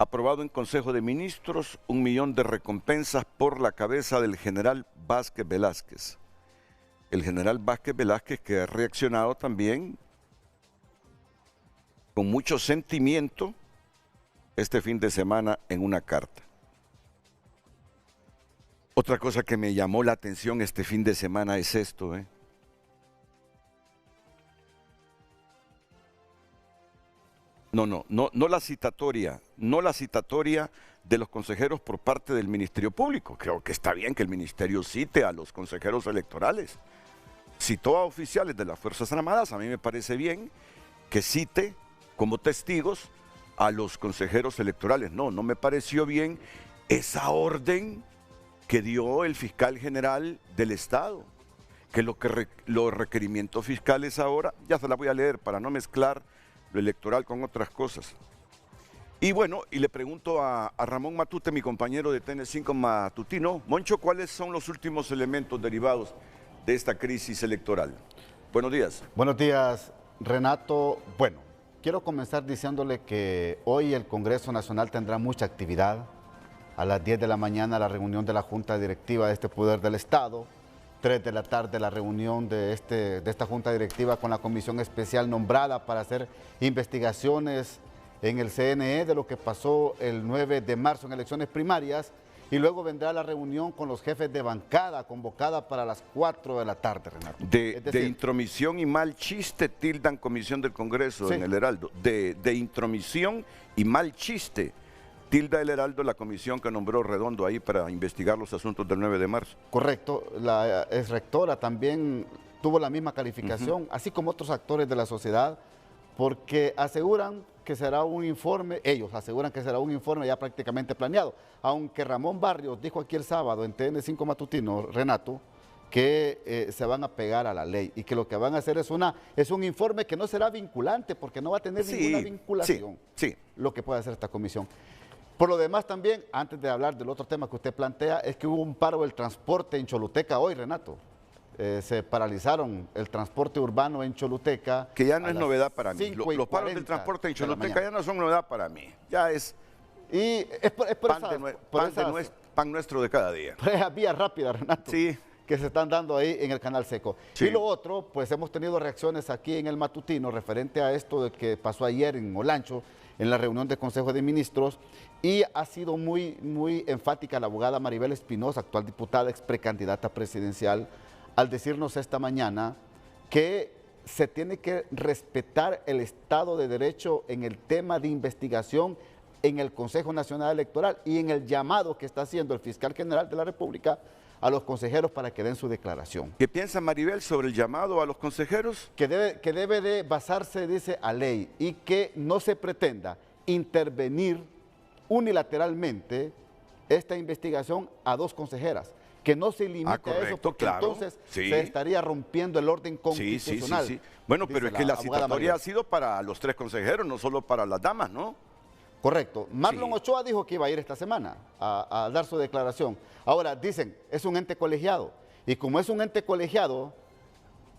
Aprobado en Consejo de Ministros, 1 millón de recompensas por la cabeza del general Vázquez Velázquez. El general Vázquez Velázquez que ha reaccionado también con mucho sentimiento este fin de semana en una carta. Otra cosa que me llamó la atención este fin de semana es esto, No la citatoria de los consejeros por parte del Ministerio Público. Creo que está bien que el Ministerio cite a los consejeros electorales. Citó a oficiales de las Fuerzas Armadas, a mí me parece bien que cite como testigos a los consejeros electorales. No me pareció bien esa orden que dio el fiscal general del Estado, que los requerimientos fiscales ahora, ya se la voy a leer para no mezclar lo electoral con otras cosas. Y bueno, y le pregunto a Ramón Matute, mi compañero de TN5 matutino, Moncho, ¿cuáles son los últimos elementos derivados de esta crisis electoral? Buenos días. Buenos días, Renato. Bueno, quiero comenzar diciéndole que hoy el Congreso Nacional tendrá mucha actividad. A las 10 de la mañana la reunión de la Junta Directiva de este Poder del Estado. 3 de la tarde la reunión de esta Junta Directiva con la Comisión Especial nombrada para hacer investigaciones en el CNE de lo que pasó el 9 de marzo en elecciones primarias. Y luego vendrá la reunión con los jefes de bancada convocada para las 4 de la tarde, Renato. De intromisión y mal chiste tildan Comisión del Congreso, sí, en el Heraldo. De intromisión y mal chiste tilda el Heraldo la comisión que nombró Redondo ahí para investigar los asuntos del 9 de marzo. Correcto. La exrectora también tuvo la misma calificación, así como otros actores de la sociedad, porque aseguran que será un informe, ellos aseguran que será un informe ya prácticamente planeado, aunque Ramón Barrios dijo aquí el sábado en TN5 Matutino, Renato, que se van a pegar a la ley y que lo que van a hacer es un informe que no será vinculante porque no va a tener ninguna vinculación, lo que puede hacer esta comisión. Por lo demás también, antes de hablar del otro tema que usted plantea, es que hubo un paro del transporte en Choluteca hoy, Renato. Se paralizaron el transporte urbano en Choluteca. Que ya no es novedad para mí. Los paros del transporte en Choluteca ya no son novedad para mí. Ya es, y es por pan nuestro de cada día. Por esa vía rápida, Renato. Sí. Que se están dando ahí en el Canal Seco. Sí. Y lo otro, pues hemos tenido reacciones aquí en el matutino referente a esto de que pasó ayer en Olancho, en la reunión del Consejo de Ministros, y ha sido muy enfática la abogada Maribel Espinosa, actual diputada, ex precandidata presidencial, al decirnos esta mañana que se tiene que respetar el Estado de Derecho en el tema de investigación en el Consejo Nacional Electoral y en el llamado que está haciendo el fiscal general de la República a los consejeros para que den su declaración. ¿Qué piensa Maribel sobre el llamado a los consejeros? Que debe de basarse, dice, a ley y que no se pretenda intervenir unilateralmente esta investigación a 2 consejeras, que no se limite a eso porque entonces se estaría rompiendo el orden constitucional. Sí. Bueno, pero es que la citatoria ha sido para los 3 consejeros, no solo para las damas, ¿no? Correcto. Marlon Ochoa dijo que iba a ir esta semana a dar su declaración. Ahora, dicen, es un ente colegiado. Y como es un ente colegiado...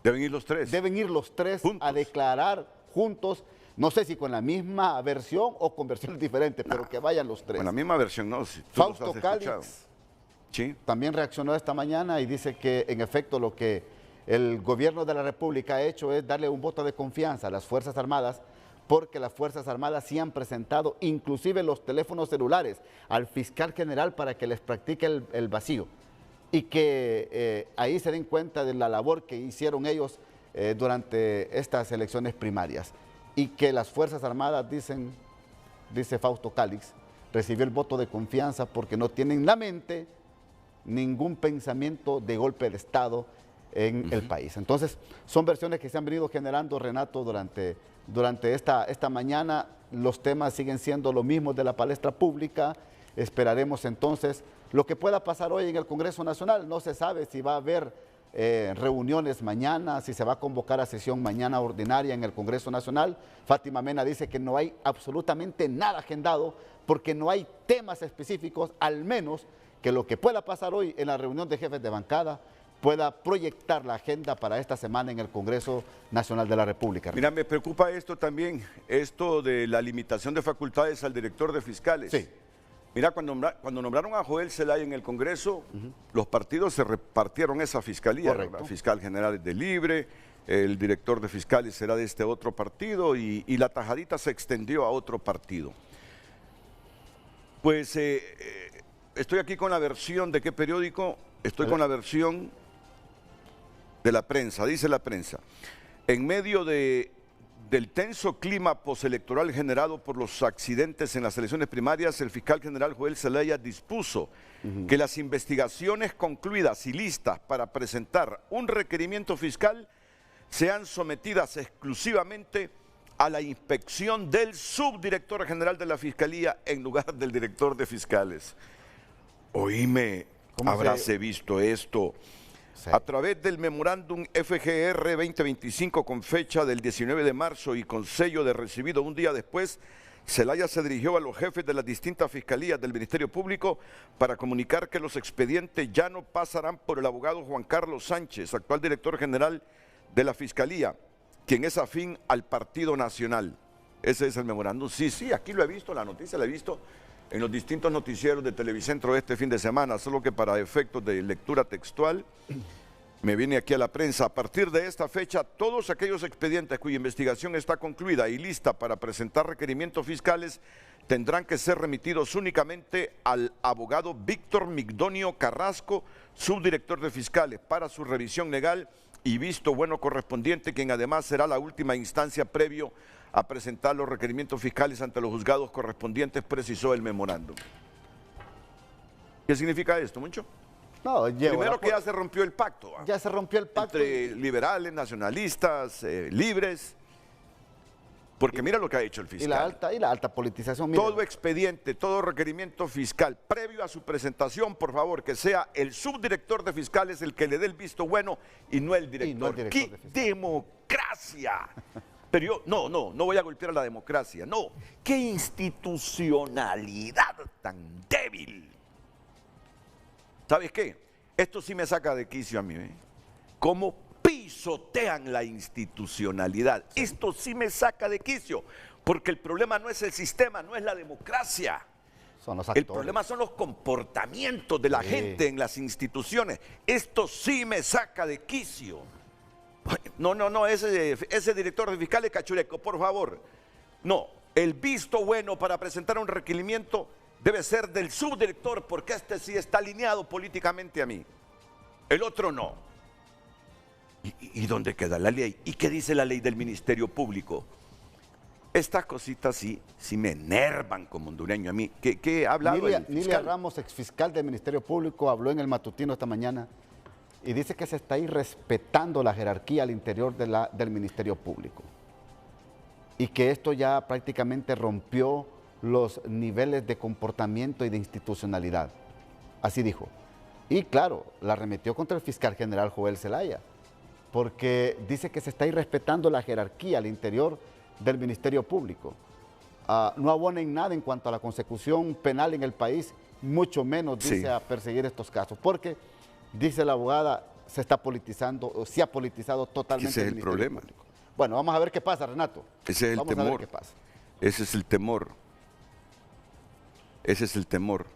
Deben ir los 3. Deben ir los 3 juntos, a declarar juntos, no sé si con la misma versión o con versiones diferentes, pero que vayan los 3. Con la misma versión, no. Si Fausto Cálix también reaccionó esta mañana y dice que, en efecto, lo que el gobierno de la República ha hecho es darle un voto de confianza a las Fuerzas Armadas, porque las Fuerzas Armadas sí han presentado inclusive los teléfonos celulares al fiscal general para que les practique el vacío y que ahí se den cuenta de la labor que hicieron ellos durante estas elecciones primarias y que las Fuerzas Armadas, dice Fausto Cálix, recibió el voto de confianza porque no tienen en la mente ningún pensamiento de golpe de Estado en el país. Entonces, son versiones que se han venido generando, Renato, durante esta mañana. Los temas siguen siendo los mismos de la palestra pública. Esperaremos entonces lo que pueda pasar hoy en el Congreso Nacional. No se sabe si va a haber reuniones mañana, si se va a convocar a sesión mañana ordinaria en el Congreso Nacional. Fátima Mena dice que no hay absolutamente nada agendado porque no hay temas específicos, al menos que lo que pueda pasar hoy en la reunión de jefes de bancada pueda proyectar la agenda para esta semana en el Congreso Nacional de la República. Mira, me preocupa esto también, esto de la limitación de facultades al director de fiscales. Sí. Mira, cuando nombraron a Joel Zelaya en el Congreso, los partidos se repartieron esa fiscalía. Correcto. El fiscal general es de Libre, el director de fiscales será de este otro partido y la tajadita se extendió a otro partido. Pues estoy aquí con la versión de qué periódico, estoy con la versión de la prensa, dice la prensa. En medio del tenso clima postelectoral generado por los accidentes en las elecciones primarias, el fiscal general Joel Zelaya dispuso que las investigaciones concluidas y listas para presentar un requerimiento fiscal sean sometidas exclusivamente a la inspección del subdirector general de la Fiscalía en lugar del director de fiscales. Oíme, habráse visto esto. Sí. A través del memorándum FGR 2025 con fecha del 19 de marzo y con sello de recibido un día después, Zelaya se dirigió a los jefes de las distintas fiscalías del Ministerio Público para comunicar que los expedientes ya no pasarán por el abogado Juan Carlos Sánchez, actual director general de la Fiscalía, quien es afín al Partido Nacional. Ese es el memorándum. Sí, aquí lo he visto, la noticia la he visto en los distintos noticieros de Televicentro este fin de semana, solo que para efectos de lectura textual me viene aquí a la prensa. A partir de esta fecha, todos aquellos expedientes cuya investigación está concluida y lista para presentar requerimientos fiscales tendrán que ser remitidos únicamente al abogado Víctor Migdonio Carrasco, subdirector de fiscales, para su revisión legal y visto bueno correspondiente, quien además será la última instancia previo a presentar los requerimientos fiscales ante los juzgados correspondientes, precisó el memorándum. ¿Qué significa esto, Moncho? No, primero que ya se rompió el pacto. Ya se rompió el pacto. Entre liberales, nacionalistas, libres. Porque mira lo que ha hecho el fiscal. Y la alta politización. Todo expediente, todo requerimiento fiscal, previo a su presentación, por favor, que sea el subdirector de fiscales el que le dé el visto bueno y no el director. ¡Qué democracia! Pero yo, no voy a golpear a la democracia, no. ¡Qué institucionalidad tan débil! ¿Sabes qué? Esto sí me saca de quicio a mí, ¿eh? ¿Cómo pisotean la institucionalidad? Sí. Esto sí me saca de quicio, porque el problema no es el sistema, no es la democracia. Son los actores. El problema son los comportamientos de la gente en las instituciones. Esto sí me saca de quicio. No, ese director de fiscales cachureco, por favor. No, el visto bueno para presentar un requerimiento debe ser del subdirector, porque este sí está alineado políticamente a mí. El otro no. ¿Y dónde queda la ley? ¿Y qué dice la ley del Ministerio Público? Estas cositas sí me enervan como hondureño a mí. ¿Qué ha hablado el fiscal? Nilia Ramos, exfiscal del Ministerio Público, habló en el matutino esta mañana y dice que se está irrespetando la jerarquía al interior del Ministerio Público y que esto ya prácticamente rompió los niveles de comportamiento y de institucionalidad. Así dijo. Y claro, la remetió contra el fiscal general Joel Zelaya, porque dice que se está irrespetando la jerarquía al interior del Ministerio Público. No abona en nada en cuanto a la consecución penal en el país, mucho menos dice a perseguir estos casos, porque dice la abogada, se está politizando, o se ha politizado totalmente. Ese es el problema. Público. Bueno, vamos a ver qué pasa, Renato. Ese es el temor. Vamos a ver qué pasa. Ese es el temor. Ese es el temor.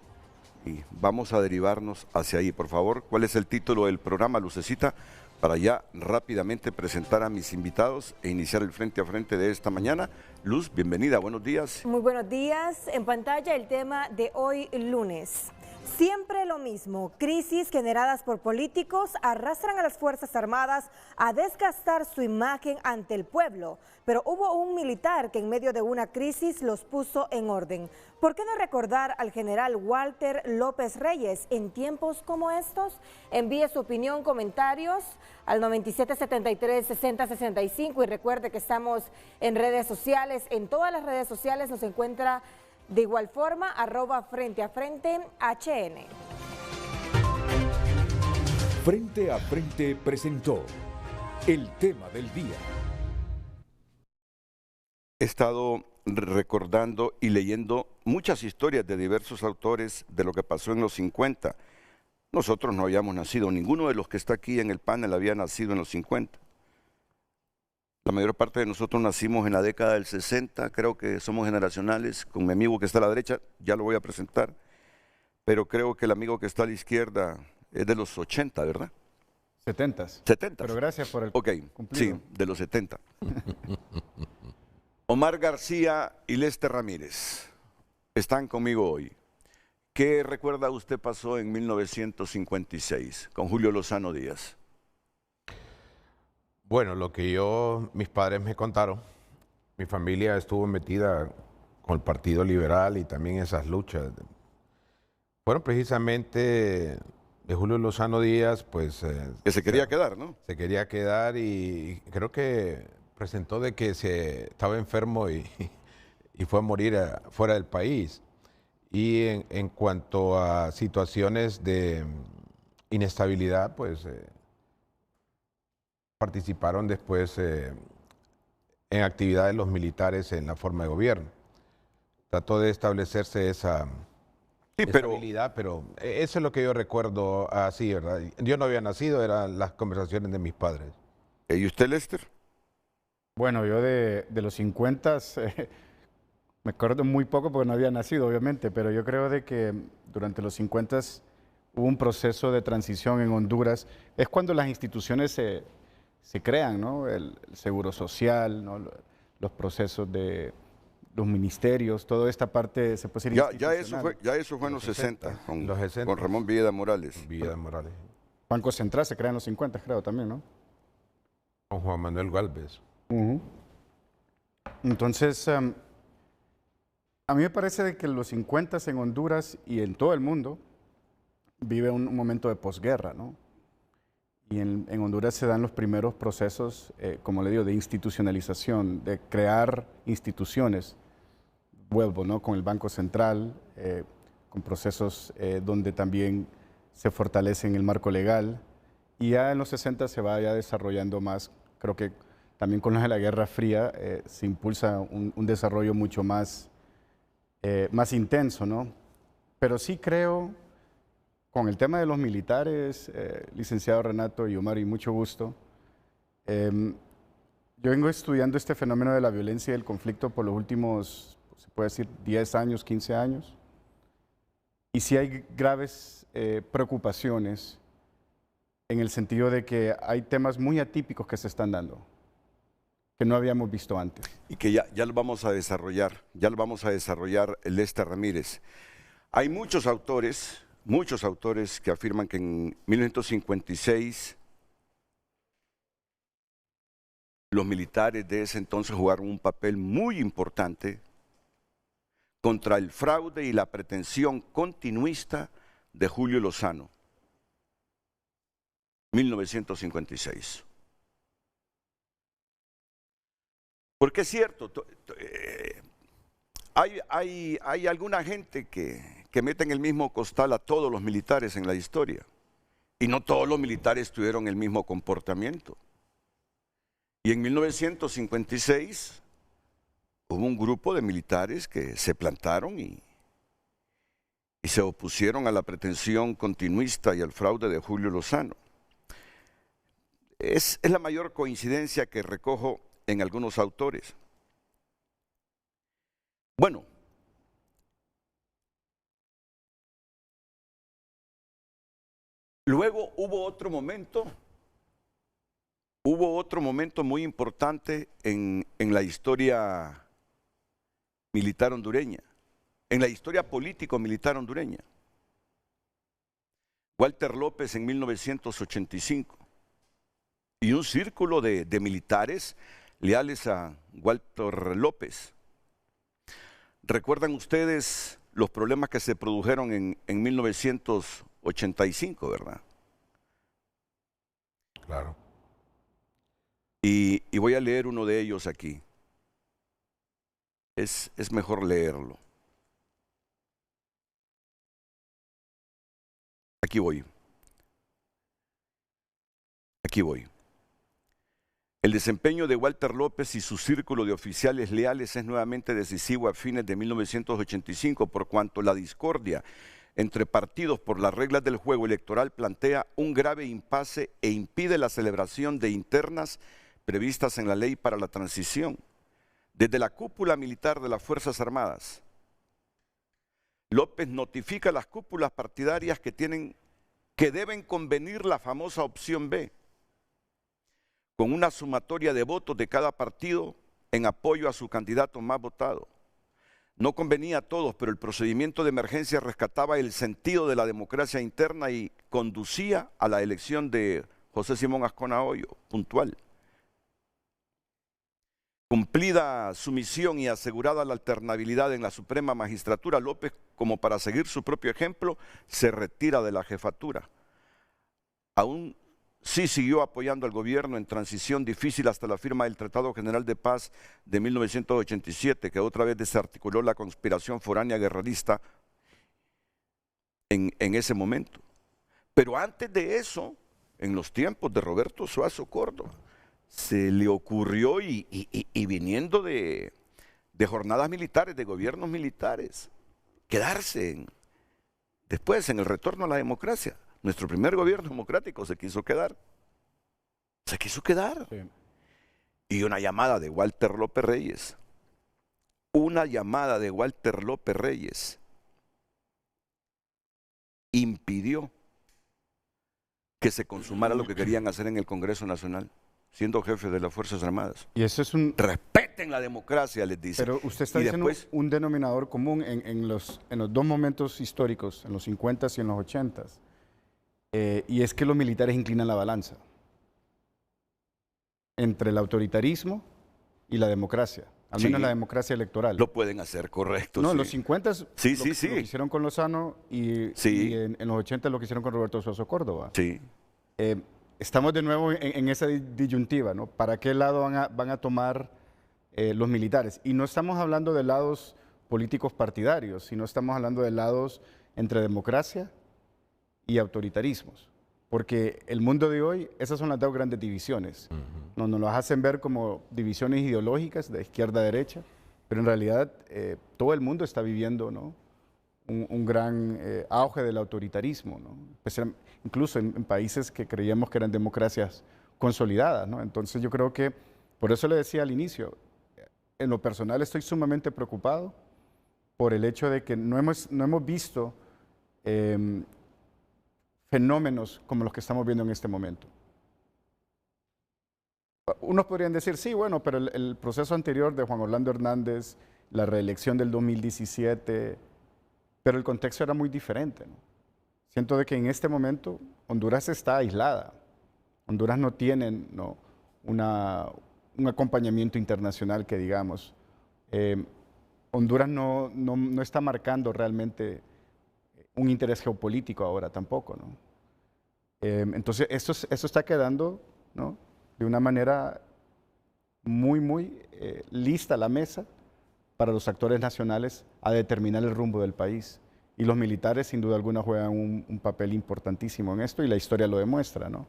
Y vamos a derivarnos hacia ahí. Por favor, ¿cuál es el título del programa, Lucecita? Para ya rápidamente presentar a mis invitados e iniciar el frente a frente de esta mañana. Luz, bienvenida, buenos días. Muy buenos días. En pantalla el tema de hoy lunes. Siempre lo mismo, crisis generadas por políticos arrastran a las Fuerzas Armadas a desgastar su imagen ante el pueblo, pero hubo un militar que en medio de una crisis los puso en orden. ¿Por qué no recordar al general Walter López Reyes en tiempos como estos? Envíe su opinión, comentarios al 9773-6065 y recuerde que estamos en redes sociales, en todas las redes sociales nos encuentra de igual forma, @Frente a Frente HN. Frente a Frente presentó el tema del día. He estado recordando y leyendo muchas historias de diversos autores de lo que pasó en los 50. nosotros no habíamos nacido, ninguno de los que está aquí en el panel había nacido en los 50. La mayor parte de nosotros nacimos en la década del 60, creo que somos generacionales, con mi amigo que está a la derecha, ya lo voy a presentar, pero creo que el amigo que está a la izquierda es de los 80, ¿verdad? 70s. 70. Pero gracias por el Sí, cumplido. de los 70. Omar García y Lester Ramírez están conmigo hoy. ¿Qué recuerda usted pasó en 1956 con Julio Lozano Díaz? Bueno, lo que mis padres me contaron, mi familia estuvo metida con el Partido Liberal y también esas luchas. Fueron precisamente de Julio Lozano Díaz, pues... que se quería quedar, ¿no? Se quería quedar y creo que presentó de que estaba enfermo y fue a morir fuera del país. Y en cuanto a situaciones de inestabilidad, pues participaron después en actividades los militares en la forma de gobierno. Trató de establecerse esa estabilidad, pero eso es lo que yo recuerdo así, ¿verdad? Yo no había nacido, eran las conversaciones de mis padres. ¿Y usted, Lester? Bueno, yo de los 50 me acuerdo muy poco porque no había nacido, obviamente, pero yo creo de que durante los 50 hubo un proceso de transición en Honduras. Es cuando las instituciones se crean, ¿no? El seguro social, ¿no? Los procesos de los ministerios, toda esta parte se puede decir ya eso fue en los 60, con Ramón Villeda Morales. Villeda Morales. Banco Central se crea en los 50, creo, también, ¿no? Con Juan Manuel Gálvez. Entonces, a mí me parece de que los 50 en Honduras y en todo el mundo vive un momento de posguerra, ¿no? Y en Honduras se dan los primeros procesos, como le digo, de institucionalización, de crear instituciones. Vuelvo, ¿no? Con el Banco Central, con procesos donde también se fortalece en el marco legal. Y ya en los 60 se va ya desarrollando más, creo que también con la Guerra Fría se impulsa un desarrollo mucho más intenso, ¿no? Pero sí creo, con el tema de los militares, licenciado Renato y Omar, y mucho gusto, yo vengo estudiando este fenómeno de la violencia y el conflicto por los últimos, se puede decir, 10 años, 15 años, y sí hay graves preocupaciones en el sentido de que hay temas muy atípicos que se están dando, que no habíamos visto antes. Y que ya lo vamos a desarrollar, Lester Ramírez. Hay muchos autores que afirman que en 1956 los militares de ese entonces jugaron un papel muy importante contra el fraude y la pretensión continuista de Julio Lozano. 1956. Porque es cierto, hay alguna gente que mete en el mismo costal a todos los militares en la historia. Y no todos los militares tuvieron el mismo comportamiento. Y en 1956 hubo un grupo de militares que se plantaron y se opusieron a la pretensión continuista y al fraude de Julio Lozano. Es la mayor coincidencia que recojo en algunos autores. Bueno, luego hubo otro momento muy importante en la historia militar hondureña, en la historia político-militar hondureña. Walter López en 1985 y un círculo de militares leales a Walter López. ¿Recuerdan ustedes los problemas que se produjeron en 1985, verdad? Claro. Y voy a leer uno de ellos aquí. Es mejor leerlo. Aquí voy. El desempeño de Walter López y su círculo de oficiales leales es nuevamente decisivo a fines de 1985 por cuanto la discordia entre partidos por las reglas del juego electoral plantea un grave impasse e impide la celebración de internas previstas en la ley para la transición. Desde la cúpula militar de las Fuerzas Armadas, López notifica a las cúpulas partidarias que deben convenir la famosa opción B, con una sumatoria de votos de cada partido en apoyo a su candidato más votado. No convenía a todos, pero el procedimiento de emergencia rescataba el sentido de la democracia interna y conducía a la elección de José Simón Ascona Hoyo, puntual. Cumplida su misión y asegurada la alternabilidad en la Suprema Magistratura, López, como para seguir su propio ejemplo, se retira de la jefatura. Aún sí siguió apoyando al gobierno en transición difícil hasta la firma del Tratado General de Paz de 1987, que otra vez desarticuló la conspiración foránea guerrerista en ese momento. Pero antes de eso, en los tiempos de Roberto Suazo Córdoba, se le ocurrió, y viniendo de jornadas militares, de gobiernos militares, quedarse después en el retorno a la democracia. Nuestro primer gobierno democrático se quiso quedar. Se quiso quedar. Sí. Y una llamada de Walter López Reyes. Una llamada de Walter López Reyes impidió que se consumara lo que querían hacer en el Congreso Nacional, siendo jefes de las Fuerzas Armadas. Y eso es un... Respeten la democracia, les dice. Pero usted está diciendo después, un denominador común en los dos momentos históricos, en los 50s y en los 80s. Y es que los militares inclinan la balanza entre el autoritarismo y la democracia, al menos la democracia electoral. Lo pueden hacer, correcto. No, sí. En los 50s lo hicieron con Lozano y en los 80 lo que hicieron con Roberto Suazo Córdoba. Sí. Estamos de nuevo en esa disyuntiva, ¿no? ¿Para qué lado van a tomar los militares? Y no estamos hablando de lados políticos partidarios, sino estamos hablando de lados entre democracia y autoritarismos. Porque el mundo de hoy, esas son las dos grandes divisiones. Nos las hacen ver como divisiones ideológicas de izquierda a derecha, pero en realidad todo el mundo está viviendo, ¿no?, un gran auge del autoritarismo, ¿no? Incluso en países que creíamos que eran democracias consolidadas, ¿no? Entonces yo creo que, por eso le decía al inicio, en lo personal estoy sumamente preocupado por el hecho de que no hemos visto fenómenos como los que estamos viendo en este momento. Unos podrían decir, sí, bueno, pero el proceso anterior de Juan Orlando Hernández, la reelección del 2017, pero el contexto era muy diferente, ¿no? Siento de que en este momento Honduras está aislada. Honduras no tiene, ¿no?, un acompañamiento internacional que digamos. Honduras no está marcando realmente un interés geopolítico ahora tampoco, ¿no? Entonces esto está quedando, ¿no?, de una manera muy lista a la mesa para los actores nacionales a determinar el rumbo del país. Y los militares sin duda alguna juegan un papel importantísimo en esto y la historia lo demuestra, ¿no?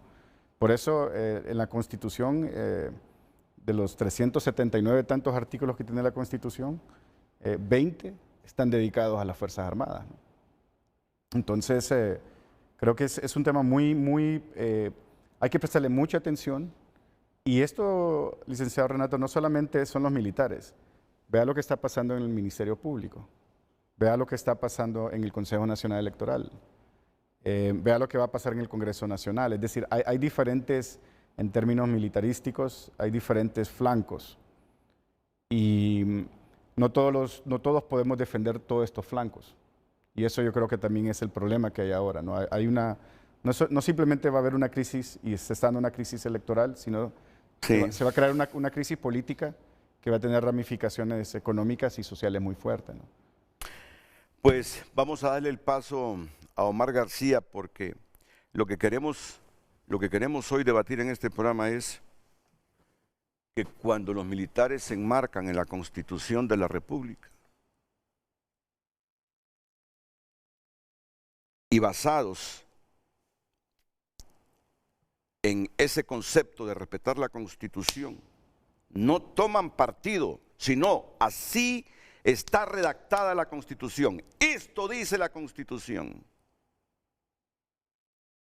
Por eso en la Constitución, de los 379 tantos artículos que tiene la Constitución, 20 están dedicados a las Fuerzas Armadas, ¿no? Entonces creo que es un tema hay que prestarle mucha atención. Y esto, licenciado Renato, no solamente son los militares. Vea lo que está pasando en el Ministerio Público. Vea lo que está pasando en el Consejo Nacional Electoral. Vea lo que va a pasar en el Congreso Nacional. Es decir, hay diferentes, en términos militarísticos, hay diferentes flancos. Y no todos podemos defender todos estos flancos. Y eso yo creo que también es el problema que hay ahora, ¿no? No simplemente va a haber una crisis y se está dando una crisis electoral, sino se va a crear una crisis política que va a tener ramificaciones económicas y sociales muy fuertes, ¿no? Pues vamos a darle el paso a Omar García, porque lo que queremos hoy debatir en este programa es que cuando los militares se enmarcan en la Constitución de la República y basados en ese concepto de respetar la Constitución, no toman partido, sino así está redactada la Constitución. Esto dice la Constitución.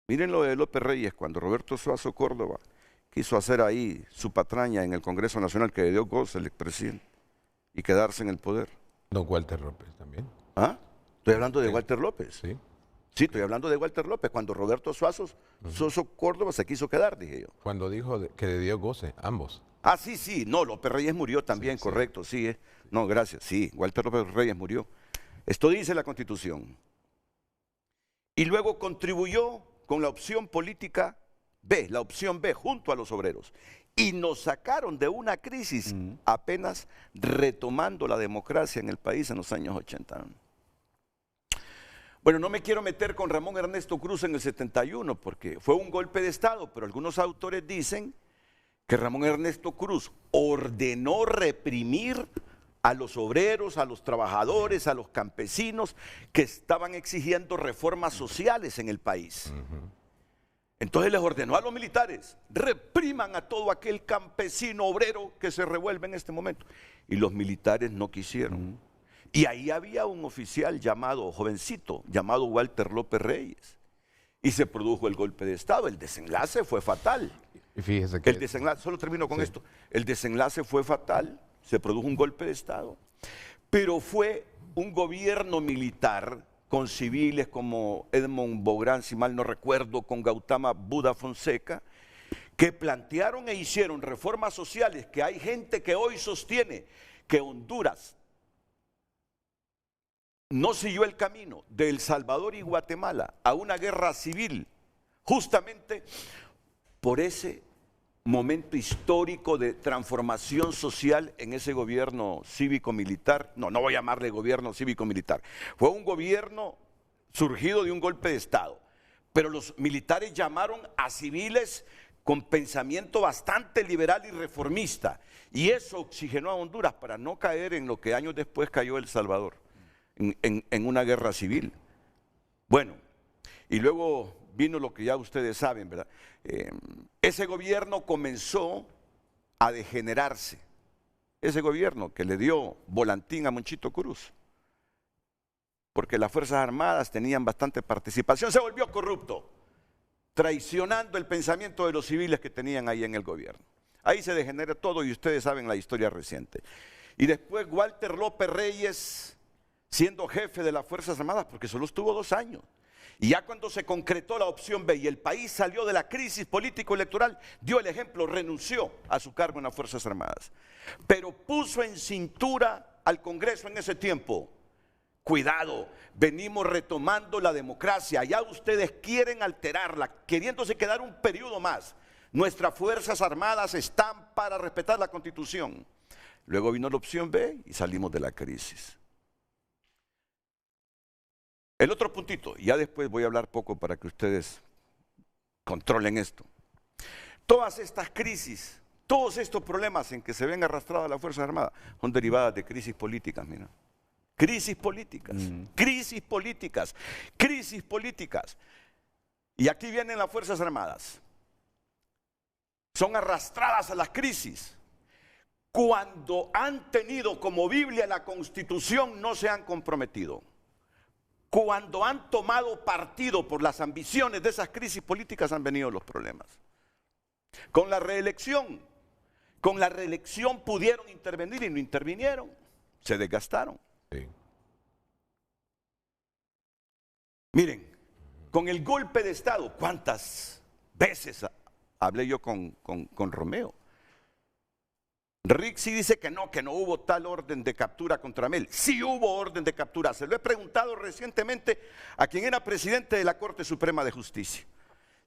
Miren lo de López Reyes, cuando Roberto Suazo Córdoba quiso hacer ahí su patraña en el Congreso Nacional, que le dio goce el expresidente, y quedarse en el poder. Don Walter López también. ¿Ah? Estoy hablando de Walter López. Sí. Sí, estoy hablando de Walter López, cuando Roberto Suazo Córdoba se quiso quedar, dije yo. Cuando dijo que le dio goce, ambos. Ah, sí, sí, no, López Reyes murió también, Sí, correcto, sí. No, gracias, sí, Walter López Reyes murió. Esto dice la Constitución. Y luego contribuyó con la opción política B, la opción B, junto a los obreros. Y nos sacaron de una crisis apenas retomando la democracia en el país en los años 80. Bueno, no me quiero meter con Ramón Ernesto Cruz en el 71 porque fue un golpe de Estado, pero algunos autores dicen que Ramón Ernesto Cruz ordenó reprimir a los obreros, a los trabajadores, a los campesinos que estaban exigiendo reformas sociales en el país. Entonces les ordenó a los militares, repriman a todo aquel campesino obrero que se revuelve en este momento. Y los militares no quisieron. Y ahí había un oficial llamado, jovencito, llamado Walter López Reyes. Y se produjo el golpe de Estado. El desenlace fue fatal. Y fíjese que... El desenlace, solo termino con esto. El desenlace fue fatal, se produjo un golpe de Estado. Pero fue un gobierno militar con civiles como Edmond Bográn, si mal no recuerdo, con Gautama Buda Fonseca, que plantearon e hicieron reformas sociales que hay gente que hoy sostiene que Honduras no siguió el camino de El Salvador y Guatemala a una guerra civil, justamente por ese momento histórico de transformación social en ese gobierno cívico-militar. No voy a llamarle gobierno cívico-militar. Fue un gobierno surgido de un golpe de Estado, pero los militares llamaron a civiles con pensamiento bastante liberal y reformista, y eso oxigenó a Honduras para no caer en lo que años después cayó El Salvador, en una guerra civil. Bueno, y luego vino lo que ya ustedes saben, ¿verdad? Ese gobierno comenzó a degenerarse. Ese gobierno que le dio volantín a Monchito Cruz, porque las Fuerzas Armadas tenían bastante participación, se volvió corrupto, traicionando el pensamiento de los civiles que tenían ahí en el gobierno. Ahí se degenera todo y ustedes saben la historia reciente. Y después Walter López Reyes, siendo jefe de las Fuerzas Armadas, porque solo estuvo 2 años. Y ya cuando se concretó la opción B y el país salió de la crisis político-electoral, dio el ejemplo, renunció a su cargo en las Fuerzas Armadas. Pero puso en cintura al Congreso en ese tiempo. Cuidado, venimos retomando la democracia, ya ustedes quieren alterarla, queriéndose quedar un periodo más. Nuestras Fuerzas Armadas están para respetar la Constitución. Luego vino la opción B y salimos de la crisis. El otro puntito, ya después voy a hablar poco para que ustedes controlen esto. Todas estas crisis, todos estos problemas en que se ven arrastradas las Fuerzas Armadas son derivadas de crisis políticas, mira. Crisis políticas, crisis políticas, crisis políticas. Y aquí vienen las Fuerzas Armadas. Son arrastradas a las crisis. Cuando han tenido como Biblia la Constitución, no se han comprometido. Cuando han tomado partido por las ambiciones de esas crisis políticas han venido los problemas. Con la reelección pudieron intervenir y no intervinieron, se desgastaron. Sí. Miren, con el golpe de Estado, ¿cuántas veces hablé yo con Romeo? Rick sí dice que no hubo tal orden de captura contra Mel. Sí hubo orden de captura. Se lo he preguntado recientemente a quien era presidente de la Corte Suprema de Justicia.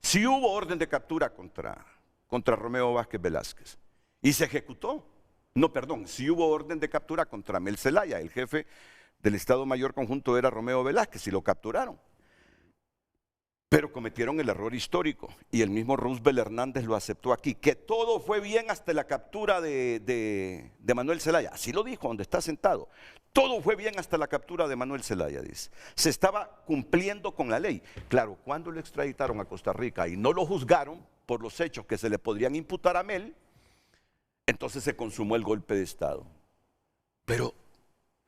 Sí hubo orden de captura contra Romeo Vázquez Velázquez. Y se ejecutó. No, perdón, sí hubo orden de captura contra Mel Zelaya. El jefe del Estado Mayor Conjunto era Romeo Velázquez y lo capturaron. Pero cometieron el error histórico y el mismo Roosevelt Hernández lo aceptó aquí, que todo fue bien hasta la captura de Manuel Zelaya. Así lo dijo donde está sentado. Todo fue bien hasta la captura de Manuel Zelaya, dice. Se estaba cumpliendo con la ley. Claro, cuando lo extraditaron a Costa Rica y no lo juzgaron por los hechos que se le podrían imputar a Mel, entonces se consumó el golpe de Estado. Pero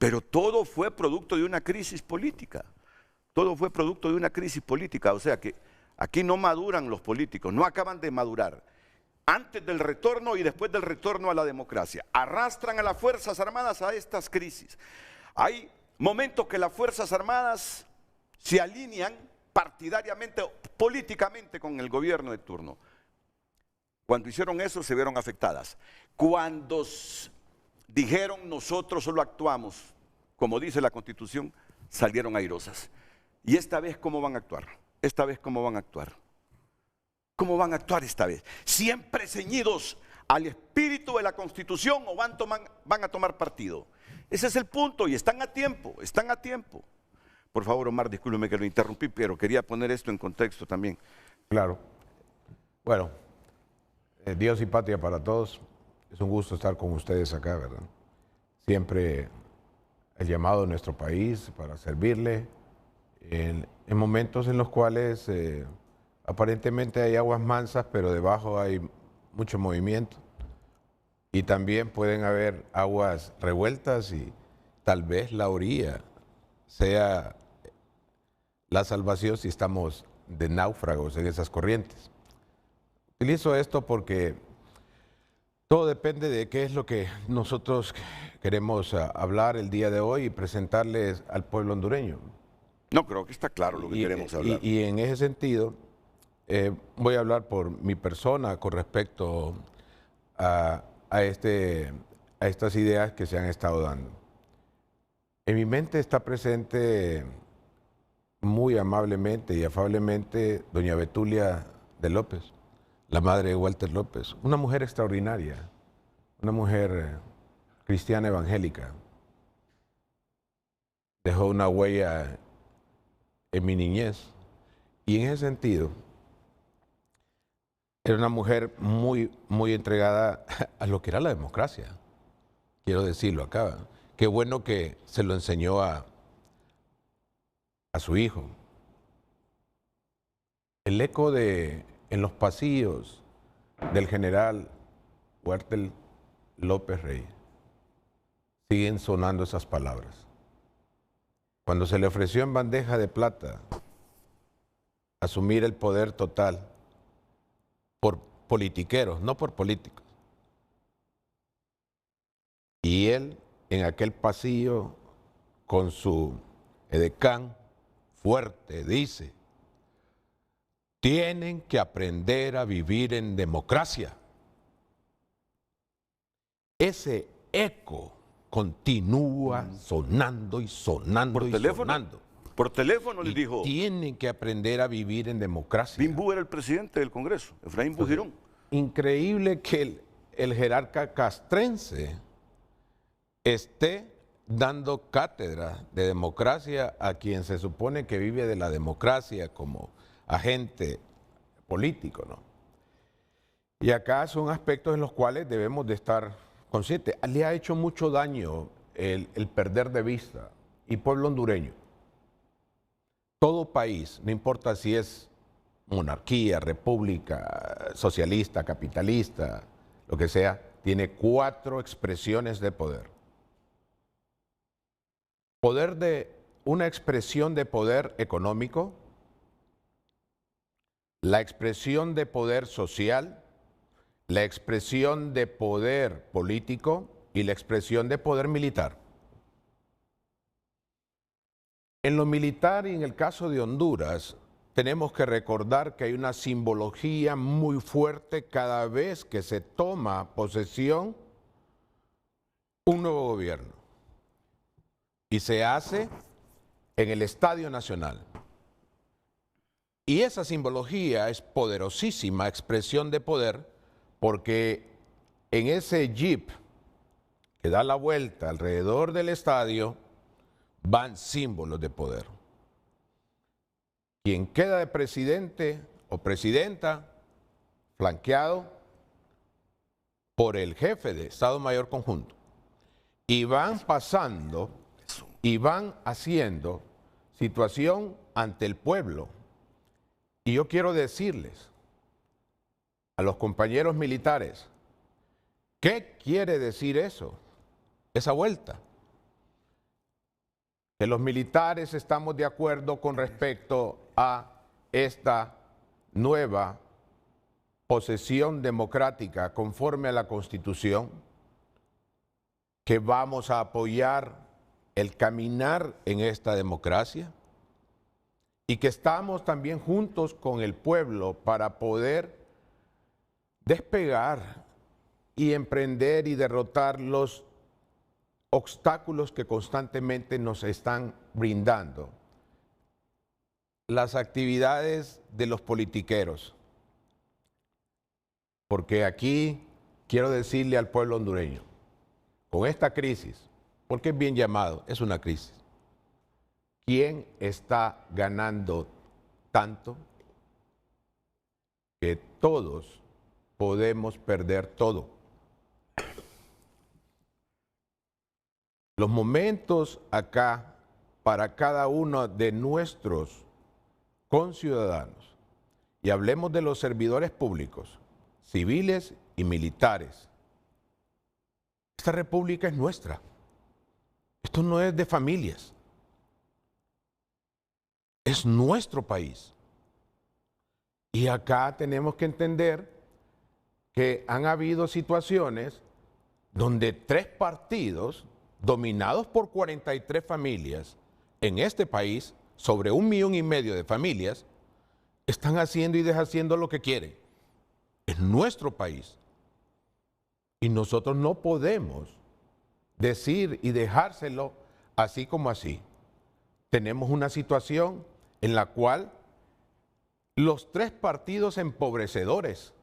Pero todo fue producto de una crisis política. Todo fue producto de una crisis política. O sea que aquí no maduran los políticos, no acaban de madurar. Antes del retorno y después del retorno a la democracia. Arrastran a las Fuerzas Armadas a estas crisis. Hay momentos que las Fuerzas Armadas se alinean partidariamente, políticamente con el gobierno de turno. Cuando hicieron eso se vieron afectadas. Cuando dijeron nosotros solo actuamos, como dice la Constitución, salieron airosas. ¿Y esta vez cómo van a actuar? Esta vez cómo van a actuar. ¿Cómo van a actuar esta vez? ¿Siempre ceñidos al espíritu de la Constitución o van a tomar partido? Ese es el punto y están a tiempo, están a tiempo. Por favor, Omar, discúlpeme que lo interrumpí, pero quería poner esto en contexto también. Claro. Bueno, Dios y patria para todos. Es un gusto estar con ustedes acá, ¿verdad? Siempre el llamado de nuestro país para servirle en momentos en los cuales aparentemente hay aguas mansas, pero debajo hay mucho movimiento. Y también pueden haber aguas revueltas y tal vez la orilla sea la salvación si estamos de náufragos en esas corrientes. Utilizo esto porque todo depende de qué es lo que nosotros queremos hablar el día de hoy y presentarles al pueblo hondureño. No, creo que está claro lo que queremos hablar. Y en ese sentido, voy a hablar por mi persona con respecto a estas ideas que se han estado dando. En mi mente está presente muy amablemente y afablemente doña Betulia de López, la madre de Walter López, una mujer extraordinaria, una mujer cristiana evangélica. Dejó una huella en mi niñez y en ese sentido era una mujer muy entregada a lo que era la democracia. Quiero decirlo acá. Qué bueno que se lo enseñó a su hijo. El eco en los pasillos del general Walter López Rey siguen sonando esas palabras. Cuando se le ofreció en bandeja de plata asumir el poder total por politiqueros, no por políticos. Y él en aquel pasillo con su edecán fuerte dice: tienen que aprender a vivir en democracia. Ese eco continúa sonando y sonando ¿Por y teléfono? sonando. Por teléfono les dijo. Tienen que aprender a vivir en democracia. Bimbu era el presidente del Congreso, Efraín Bujirón. Increíble que el jerarca castrense esté dando cátedra de democracia a quien se supone que vive de la democracia como agente político, ¿no? Y acá son aspectos en los cuales debemos de estar conscientes. Le ha hecho mucho daño el perder de vista, y pueblo hondureño, todo país, no importa si es monarquía, república, socialista, capitalista, lo que sea, tiene 4 expresiones de poder. Una expresión de poder económico, la expresión de poder social, la expresión de poder político y la expresión de poder militar. En lo militar y en el caso de Honduras, tenemos que recordar que hay una simbología muy fuerte cada vez que se toma posesión un nuevo gobierno. Y se hace en el Estadio Nacional. Y esa simbología es poderosísima expresión de poder porque en ese jeep que da la vuelta alrededor del estadio van símbolos de poder. Quien queda de presidente o presidenta, flanqueado por el jefe de Estado Mayor Conjunto. Y van pasando y van haciendo situación ante el pueblo. Y yo quiero decirles a los compañeros militares, ¿qué quiere decir eso? Esa vuelta. que los militares estamos de acuerdo con respecto a esta nueva posesión democrática conforme a la Constitución, que vamos a apoyar el caminar en esta democracia y que estamos también juntos con el pueblo para poder despegar y emprender y derrotar los obstáculos que constantemente nos están brindando las actividades de los politiqueros. Porque aquí quiero decirle al pueblo hondureño, con esta crisis, porque es bien llamado, es una crisis, ¿quién está ganando tanto que todos podemos perder todo? Los momentos acá para cada uno de nuestros conciudadanos, y hablemos de los servidores públicos, civiles y militares. Esta república es nuestra. Esto no es de familias. Es nuestro país. Y acá tenemos que entender que han habido situaciones donde 3 partidos dominados por 43 familias en este país, sobre 1,5 millones de familias, están haciendo y deshaciendo lo que quieren. Es nuestro país. Y nosotros no podemos decir y dejárselo así como así. Tenemos una situación en la cual los 3 partidos empobrecedores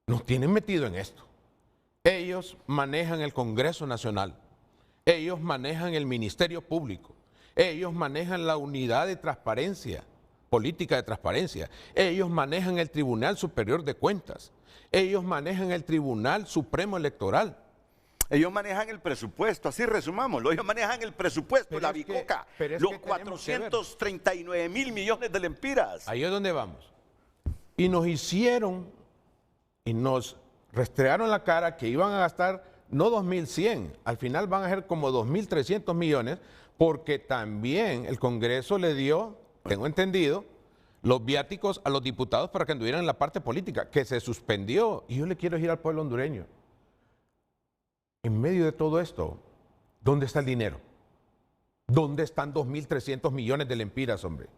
nos tienen metido en esto. Ellos manejan el Congreso Nacional. Ellos manejan el Ministerio Público. Ellos manejan la unidad de transparencia, política de transparencia. Ellos manejan el Tribunal Superior de Cuentas. Ellos manejan el Tribunal Supremo Electoral. Ellos manejan el presupuesto, así resumámoslo. Ellos manejan el presupuesto, pero la bicoca, los 439.000 millones de lempiras. Ahí es donde vamos. Y nos hicieron y nos restregaron la cara que iban a gastar no 2.100, al final van a ser como 2.300 millones, porque también el Congreso le dio, tengo entendido, los viáticos a los diputados para que anduvieran en la parte política, que se suspendió. Y yo le quiero decir al pueblo hondureño, en medio de todo esto, ¿dónde está el dinero? ¿Dónde están 2.300 millones de lempiras, hombre?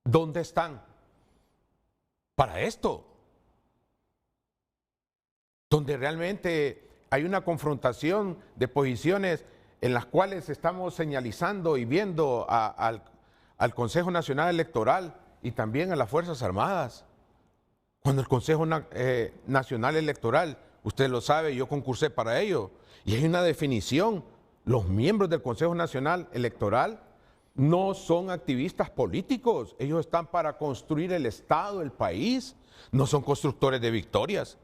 ¿Dónde están? Para esto. Donde realmente hay una confrontación de posiciones en las cuales estamos señalizando y viendo al Consejo Nacional Electoral y también a las Fuerzas Armadas. Cuando el Consejo Nacional Electoral, usted lo sabe, yo concursé para ello, y hay una definición, los miembros del Consejo Nacional Electoral no son activistas políticos, ellos están para construir el Estado, el país, no son constructores de victorias.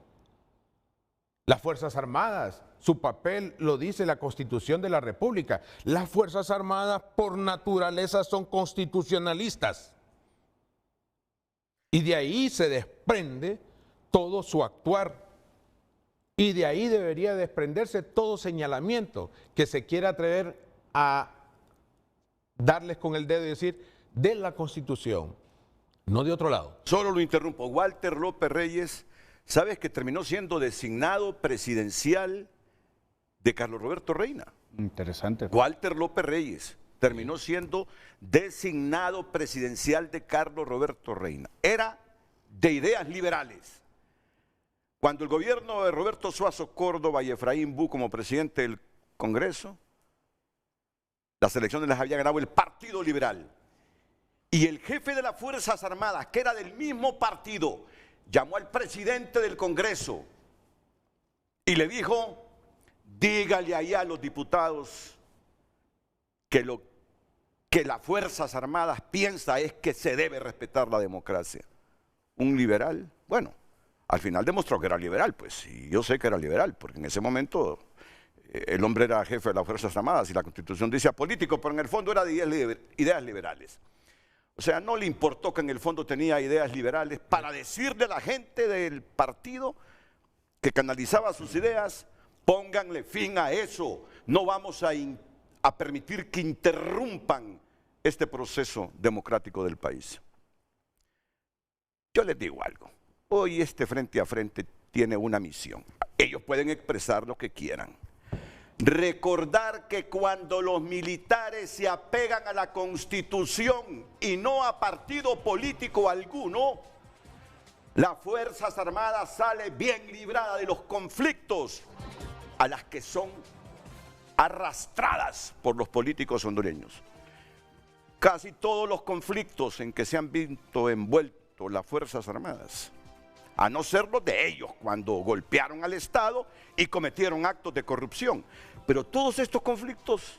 Las Fuerzas Armadas, su papel lo dice la Constitución de la República. Las Fuerzas Armadas por naturaleza son constitucionalistas. Y de ahí se desprende todo su actuar. Y de ahí debería desprenderse todo señalamiento que se quiera atrever a darles con el dedo y decir de la Constitución, no de otro lado. Solo lo interrumpo. Walter López Reyes, ¿sabes que terminó siendo designado presidencial de Carlos Roberto Reina? Interesante. Walter López Reyes terminó siendo designado presidencial de Carlos Roberto Reina. Era de ideas liberales. Cuando el gobierno de Roberto Suazo Córdoba y Efraín Bu como presidente del Congreso, las elecciones las había ganado el Partido Liberal. Y el jefe de las Fuerzas Armadas, que era del mismo partido, llamó al presidente del Congreso y le dijo, dígale ahí a los diputados que lo que las Fuerzas Armadas piensa es que se debe respetar la democracia. Un liberal, bueno, al final demostró que era liberal, pues, y yo sé que era liberal, porque en ese momento el hombre era jefe de las Fuerzas Armadas y la Constitución dice político, pero en el fondo era de ideas liberales. O sea, no le importó que en el fondo tenía ideas liberales para decirle a la gente del partido que canalizaba sus ideas, pónganle fin a eso, no vamos a permitir que interrumpan este proceso democrático del país. Yo les digo algo, hoy este frente a frente tiene una misión. Ellos pueden expresar lo que quieran. Recordar que cuando los militares se apegan a la Constitución y no a partido político alguno, las Fuerzas Armadas salen bien libradas de los conflictos a las que son arrastradas por los políticos hondureños. Casi todos los conflictos en que se han visto envueltos las Fuerzas Armadas, a no ser los de ellos cuando golpearon al Estado y cometieron actos de corrupción, pero todos estos conflictos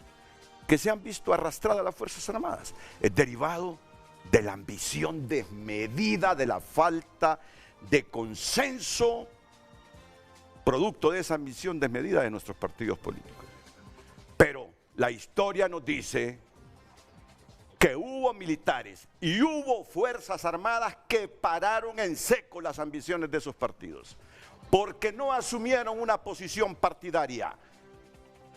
que se han visto arrastradas las Fuerzas Armadas es derivado de la ambición desmedida, de la falta de consenso, producto de esa ambición desmedida de nuestros partidos políticos. Pero la historia nos dice que hubo militares y hubo Fuerzas Armadas que pararon en seco las ambiciones de esos partidos, porque no asumieron una posición partidaria.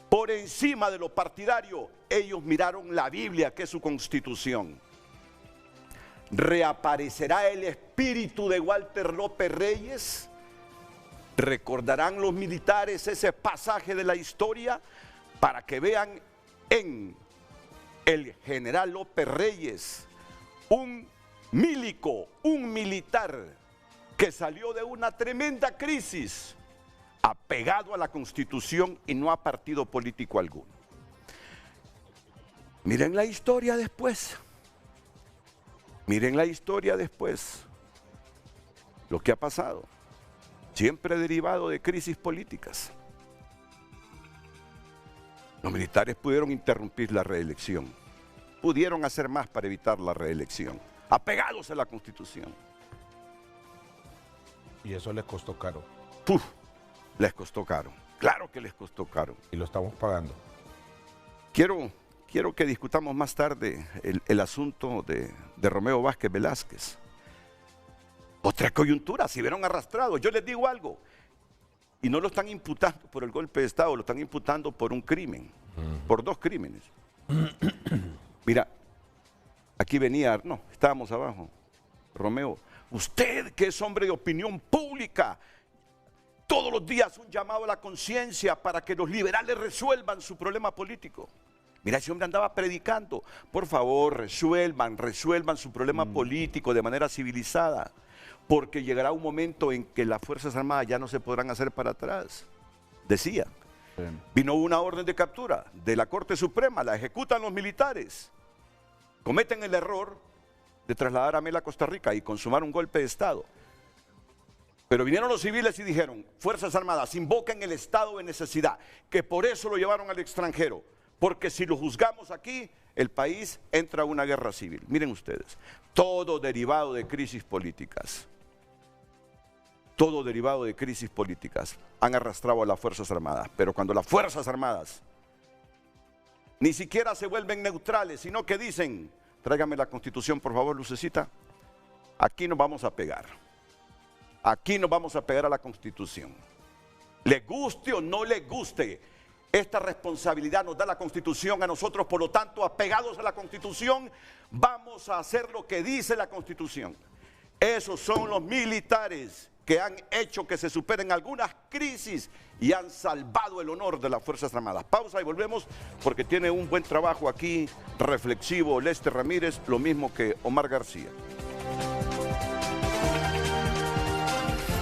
Por encima de lo partidario, ellos miraron la Biblia, que es su constitución. ¿Reaparecerá el espíritu de Walter López Reyes? ¿Recordarán los militares ese pasaje de la historia para que vean en el general López Reyes un milico, un militar que salió de una tremenda crisis apegado a la Constitución y no a partido político alguno? Miren la historia después. Miren la historia después. Lo que ha pasado. Siempre derivado de crisis políticas. Los militares pudieron interrumpir la reelección. Pudieron hacer más para evitar la reelección. Apegados a la Constitución. Y eso les costó caro. ¡Puf! Les costó caro. Claro que les costó caro. Y lo estamos pagando. Quiero que discutamos más tarde el asunto de Romeo Vázquez Velázquez. Otra coyuntura, se vieron arrastrados. Yo les digo algo, y no lo están imputando por el golpe de Estado, lo están imputando por un crimen, por dos crímenes. Mira, aquí venía, no, estábamos abajo. Romeo, usted que es hombre de opinión pública, todos los días un llamado a la conciencia para que los liberales resuelvan su problema político. Mira, ese hombre andaba predicando, por favor, resuelvan su problema político de manera civilizada, porque llegará un momento en que las Fuerzas Armadas ya no se podrán hacer para atrás. Decía, vino una orden de captura de la Corte Suprema, la ejecutan los militares, cometen el error de trasladar a Mela a Costa Rica y consumar un golpe de Estado. Pero vinieron los civiles y dijeron, Fuerzas Armadas, invoquen el estado de necesidad, que por eso lo llevaron al extranjero. Porque si lo juzgamos aquí, el país entra a una guerra civil. Miren ustedes, todo derivado de crisis políticas. Todo derivado de crisis políticas han arrastrado a las Fuerzas Armadas. Pero cuando las Fuerzas Armadas ni siquiera se vuelven neutrales, sino que dicen, tráigame la Constitución, por favor, Lucecita, aquí nos vamos a pegar. Aquí nos vamos a pegar a la Constitución. Le guste o no le guste, esta responsabilidad nos da la Constitución a nosotros, por lo tanto, apegados a la Constitución, vamos a hacer lo que dice la Constitución. Esos son los militares que han hecho que se superen algunas crisis y han salvado el honor de las Fuerzas Armadas. Pausa y volvemos porque tiene un buen trabajo aquí, reflexivo, Lester Ramírez, lo mismo que Omar García.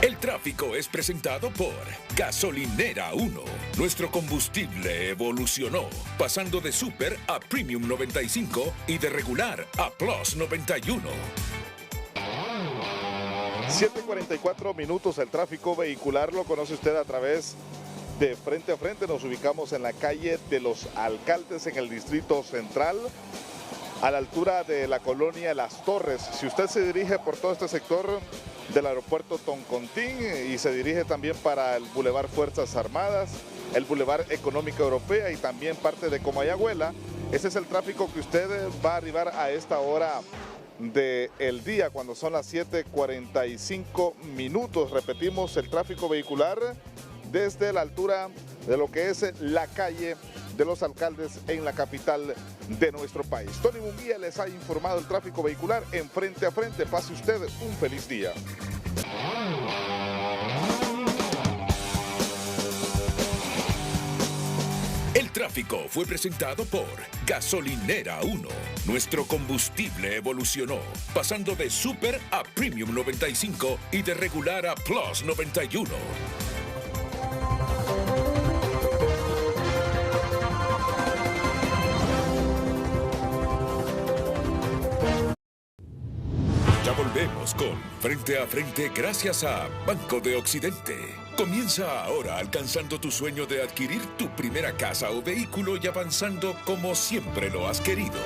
El tráfico es presentado por Gasolinera 1. Nuestro combustible evolucionó, pasando de Super a Premium 95 y de regular a Plus 91. 7:44 minutos, el tráfico vehicular lo conoce usted a través de Frente a Frente. Nos ubicamos en la calle de los Alcaldes en el Distrito Central, a la altura de la colonia Las Torres. Si usted se dirige por todo este sector del aeropuerto Toncontín y se dirige también para el Boulevard Fuerzas Armadas, el Boulevard Económica Europea y también parte de Comayagüela, ese es el tráfico que usted va a arribar a esta hora del día, cuando son las 7:45 minutos. Repetimos, el tráfico vehicular desde la altura de lo que es la calle de los alcaldes en la capital de nuestro país. Tony Munguía les ha informado el tráfico vehicular en Frente a Frente. Pase usted un feliz día. El tráfico fue presentado por Gasolinera 1. Nuestro combustible evolucionó, pasando de Super a Premium 95 y de regular a Plus 91. Ya volvemos con Frente a Frente gracias a Banco de Occidente. Comienza ahora alcanzando tu sueño de adquirir tu primera casa o vehículo y avanzando como siempre lo has querido.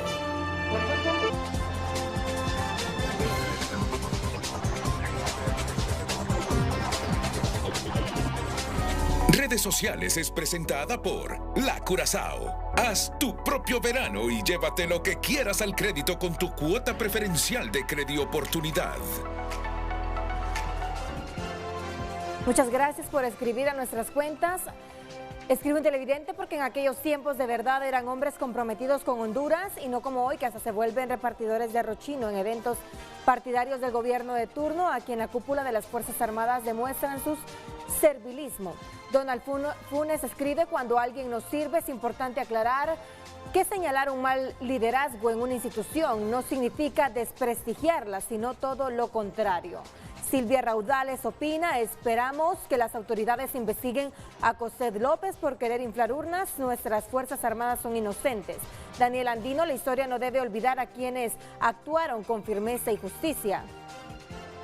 Redes Sociales es presentada por La Curazao. Haz tu propio verano y llévate lo que quieras al crédito con tu cuota preferencial de Credioportunidad. Muchas gracias por escribir a nuestras cuentas. Escribe un televidente porque en aquellos tiempos de verdad eran hombres comprometidos con Honduras y no como hoy que hasta se vuelven repartidores de arrochino en eventos partidarios del gobierno de turno, a quien la cúpula de las Fuerzas Armadas demuestran su servilismo. Donald Funes escribe: cuando alguien nos sirve es importante aclarar que señalar un mal liderazgo en una institución no significa desprestigiarla, sino todo lo contrario. Silvia Raudales opina: esperamos que las autoridades investiguen a Cosette López por querer inflar urnas. Nuestras Fuerzas Armadas son inocentes. Daniel Andino: la historia no debe olvidar a quienes actuaron con firmeza y justicia.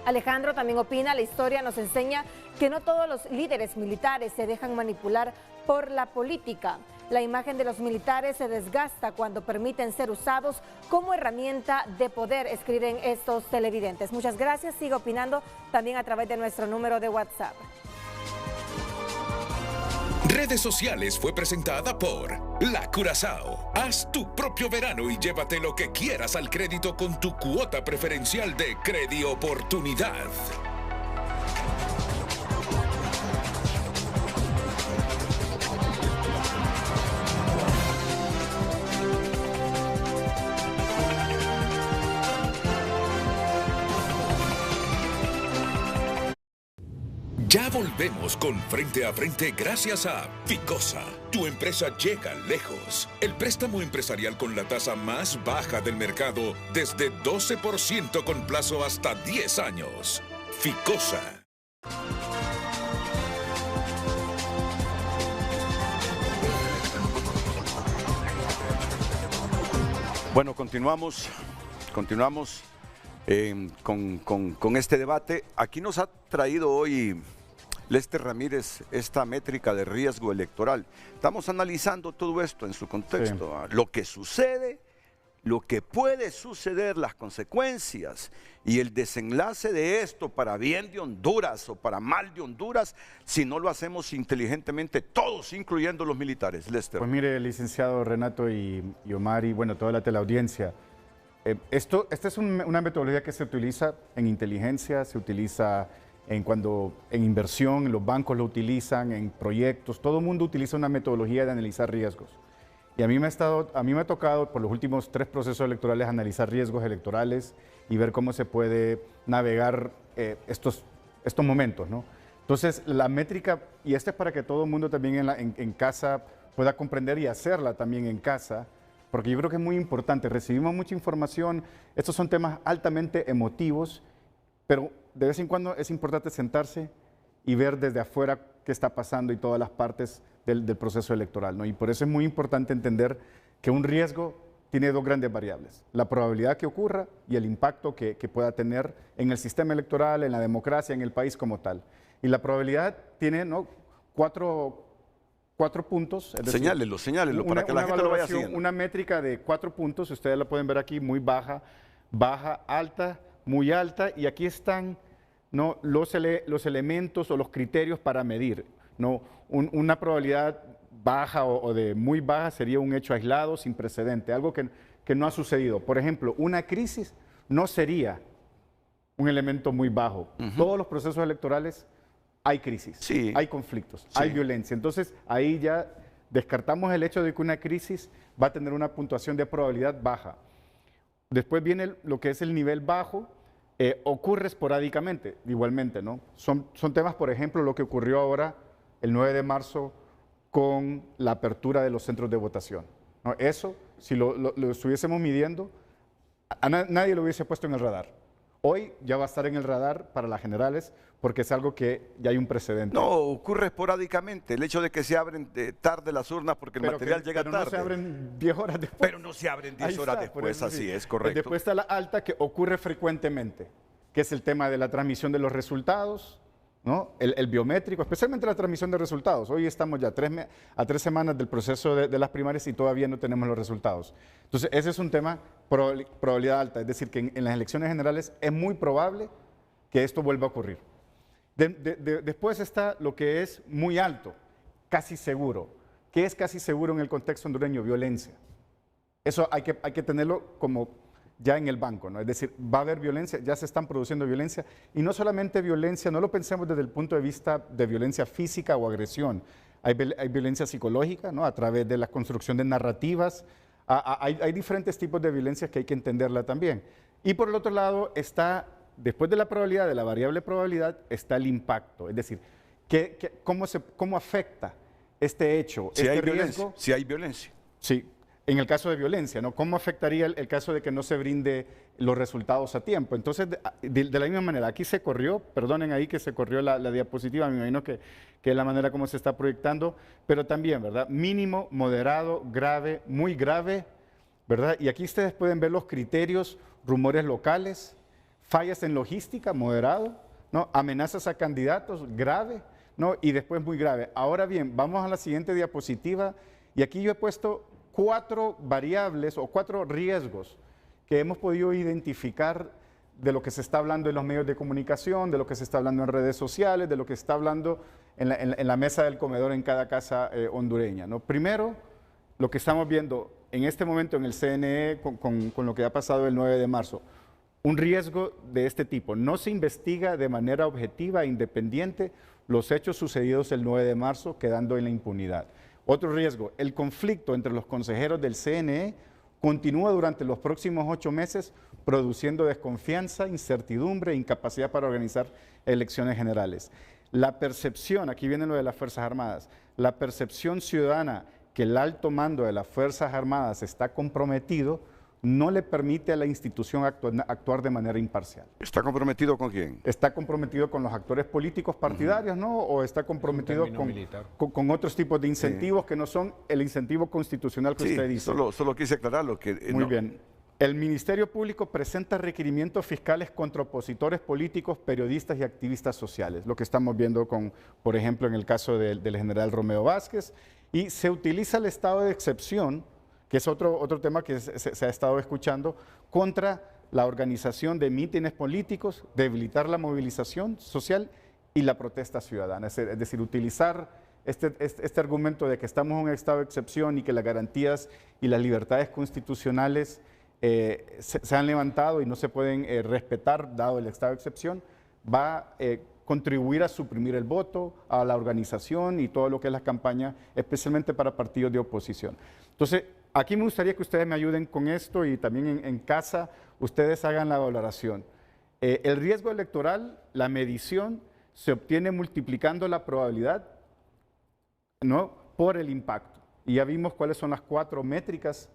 Alejandro también opina: la historia nos enseña que no todos los líderes militares se dejan manipular por la política. La imagen de los militares se desgasta cuando permiten ser usados como herramienta de poder, escriben estos televidentes. Muchas gracias, siga opinando también a través de nuestro número de WhatsApp. Redes Sociales fue presentada por La Curazao. Haz tu propio verano y llévate lo que quieras al crédito con tu cuota preferencial de Credioportunidad. Ya volvemos con Frente a Frente gracias a Ficosa. Tu empresa llega lejos. El préstamo empresarial con la tasa más baja del mercado desde 12% con plazo hasta 10 años. Ficosa. Bueno, continuamos con este debate. Aquí nos ha traído hoy Lester Ramírez esta métrica de riesgo electoral. Estamos analizando todo esto en su contexto, sí. Lo que sucede, lo que puede suceder, las consecuencias y el desenlace de esto para bien de Honduras o para mal de Honduras si no lo hacemos inteligentemente todos, incluyendo los militares. Lester. Pues mire, licenciado Renato y Omar y bueno, toda la teleaudiencia, esta es una metodología que se utiliza en inteligencia, se utiliza en inversión, los bancos lo utilizan, en proyectos, todo el mundo utiliza una metodología de analizar riesgos. Y a mí me ha tocado por los últimos 3 procesos electorales analizar riesgos electorales y ver cómo se puede navegar estos momentos, ¿no? Entonces, la métrica, y esta es para que todo el mundo también en casa pueda comprender y hacerla también en casa, porque yo creo que es muy importante. Recibimos mucha información, estos son temas altamente emotivos, pero de vez en cuando es importante sentarse y ver desde afuera qué está pasando y todas las partes del proceso electoral, ¿no? Y por eso es muy importante entender que un riesgo tiene 2 grandes variables: la probabilidad que ocurra y el impacto que pueda tener en el sistema electoral, en la democracia, en el país como tal. Y la probabilidad tiene, ¿no?, 4 puntos. Es decir, señálelo para que la gente lo vaya haciendo. Una métrica de 4 puntos, ustedes la pueden ver aquí, muy baja, baja, alta, muy alta, y aquí están, ¿no?, los elementos o los criterios para medir, ¿no? Una probabilidad baja o de muy baja sería un hecho aislado, sin precedente, algo que no ha sucedido. Por ejemplo, una crisis no sería un elemento muy bajo. Todos los procesos electorales hay crisis, sí, hay conflictos, sí, hay violencia. Entonces, ahí ya descartamos el hecho de que una crisis va a tener una puntuación de probabilidad baja. Después viene lo que es el nivel bajo, ocurre esporádicamente, igualmente, ¿no? Son temas, por ejemplo, lo que ocurrió ahora el 9 de marzo con la apertura de los centros de votación, ¿no? Eso, si lo estuviésemos midiendo, nadie lo hubiese puesto en el radar. Hoy ya va a estar en el radar para las generales porque es algo que ya hay un precedente. No, ocurre esporádicamente. El hecho de que se abren tarde las urnas porque el material llega tarde. Pero no se abren 10 horas después. Pero no se abren 10 horas después, así es, correcto. Después está la alta, que ocurre frecuentemente, que es el tema de la transmisión de los resultados, ¿no? El biométrico, especialmente la transmisión de resultados. Hoy estamos ya a 3 semanas del proceso de las primarias y todavía no tenemos los resultados. Entonces, ese es un tema probabilidad alta, es decir, que en las elecciones generales es muy probable que esto vuelva a ocurrir. Después está lo que es muy alto, casi seguro. ¿Qué es casi seguro en el contexto hondureño? Violencia. Eso hay que tenerlo como ya en el banco, ¿no? Es decir, va a haber violencia, ya se están produciendo violencia, y no solamente violencia, no lo pensemos desde el punto de vista de violencia física o agresión, hay violencia psicológica, ¿no? A través de la construcción de narrativas, hay diferentes tipos de violencia que hay que entenderla también. Y por el otro lado está, después de la probabilidad, de la variable probabilidad, está el impacto, es decir, cómo afecta este hecho, si este hay riesgo. Violencia, si hay violencia. Sí. En el caso de violencia, ¿no? ¿Cómo afectaría el caso de que no se brinde los resultados a tiempo? Entonces, de la misma manera, aquí se corrió, perdonen ahí que se corrió la diapositiva, me imagino que es la manera como se está proyectando, pero también, ¿verdad? Mínimo, moderado, grave, muy grave, ¿verdad? Y aquí ustedes pueden ver los criterios, rumores locales, fallas en logística, moderado, ¿no? Amenazas a candidatos, grave, ¿no? Y después muy grave. Ahora bien, vamos a la siguiente diapositiva, y aquí yo he puesto 4 variables o 4 riesgos que hemos podido identificar de lo que se está hablando en los medios de comunicación, de lo que se está hablando en redes sociales, de lo que se está hablando en la mesa del comedor en cada casa hondureña, ¿no? Primero, lo que estamos viendo en este momento en el CNE con lo que ha pasado el 9 de marzo, un riesgo de este tipo. No se investiga de manera objetiva e independiente los hechos sucedidos el 9 de marzo, quedando en la impunidad. Otro riesgo, el conflicto entre los consejeros del CNE continúa durante los próximos 8 meses produciendo desconfianza, incertidumbre e incapacidad para organizar elecciones generales. La percepción, aquí viene lo de las Fuerzas Armadas, la percepción ciudadana que el alto mando de las Fuerzas Armadas está comprometido no le permite a la institución actuar de manera imparcial. ¿Está comprometido con quién? Está comprometido con los actores políticos partidarios, ¿no? O está comprometido con otros tipos de incentivos que no son el incentivo constitucional que usted dice. Solo quise aclararlo. Muy bien. El Ministerio Público presenta requerimientos fiscales contra opositores políticos, periodistas y activistas sociales, lo que estamos viendo por ejemplo, en el caso del general Romeo Vázquez, y se utiliza el estado de excepción, que es otro tema que se ha estado escuchando, contra la organización de mítines políticos, debilitar la movilización social y la protesta ciudadana. Es decir, utilizar este argumento de que estamos en un estado de excepción y que las garantías y las libertades constitucionales se han levantado y no se pueden respetar dado el estado de excepción, va a contribuir a suprimir el voto, a la organización y todo lo que es la campaña, especialmente para partidos de oposición. Entonces, aquí me gustaría que ustedes me ayuden con esto y también en casa ustedes hagan la valoración. El riesgo electoral, la medición, se obtiene multiplicando la probabilidad, ¿no?, por el impacto. Y ya vimos cuáles son las 4 métricas.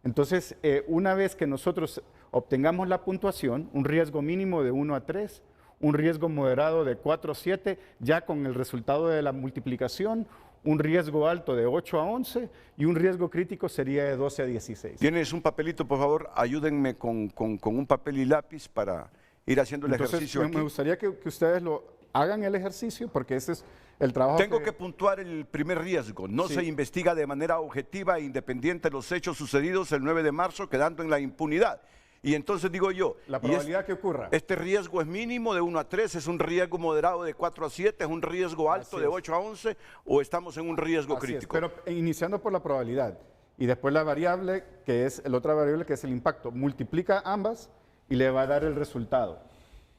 Entonces, una vez que nosotros obtengamos la puntuación, un riesgo mínimo de 1 a 3, un riesgo moderado de 4 a 7, ya con el resultado de la multiplicación, un riesgo alto de 8 a 11 y un riesgo crítico sería de 12 a 16. ¿Tienes un papelito, por favor? Ayúdenme con un papel y lápiz para ir haciendo el ejercicio aquí. Me gustaría que ustedes hagan el ejercicio porque ese es el trabajo. Tengo que puntuar el primer riesgo. No se investiga de manera objetiva e independiente los hechos sucedidos el 9 de marzo, quedando en la impunidad. Y entonces digo yo, la probabilidad que ocurra. Este riesgo es mínimo de 1 a 3, es un riesgo moderado de 4 a 7, es un riesgo alto de 8 a 11 o estamos en un riesgo crítico. Pero iniciando por la probabilidad y después la variable que es la otra variable que es el impacto, multiplica ambas y le va a dar el resultado,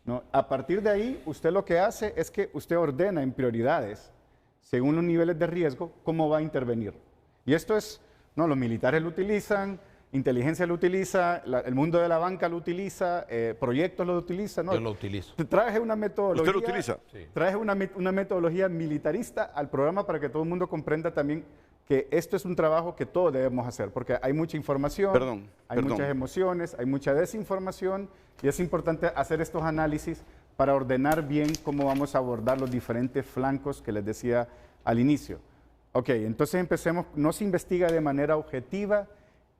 ¿no? A partir de ahí, usted lo que hace es que usted ordena en prioridades, según los niveles de riesgo, cómo va a intervenir. Y esto es, no, los militares lo utilizan, inteligencia lo utiliza, el mundo de la banca lo utiliza, proyectos lo utilizan. ¿No? Yo lo utilizo. Traje una metodología. ¿Usted lo utiliza? Sí. Traje una metodología militarista al programa para que todo el mundo comprenda también que esto es un trabajo que todos debemos hacer, porque hay mucha información, hay muchas emociones, hay mucha desinformación, y es importante hacer estos análisis para ordenar bien cómo vamos a abordar los diferentes flancos que les decía al inicio. Ok, entonces empecemos. No se investiga de manera objetiva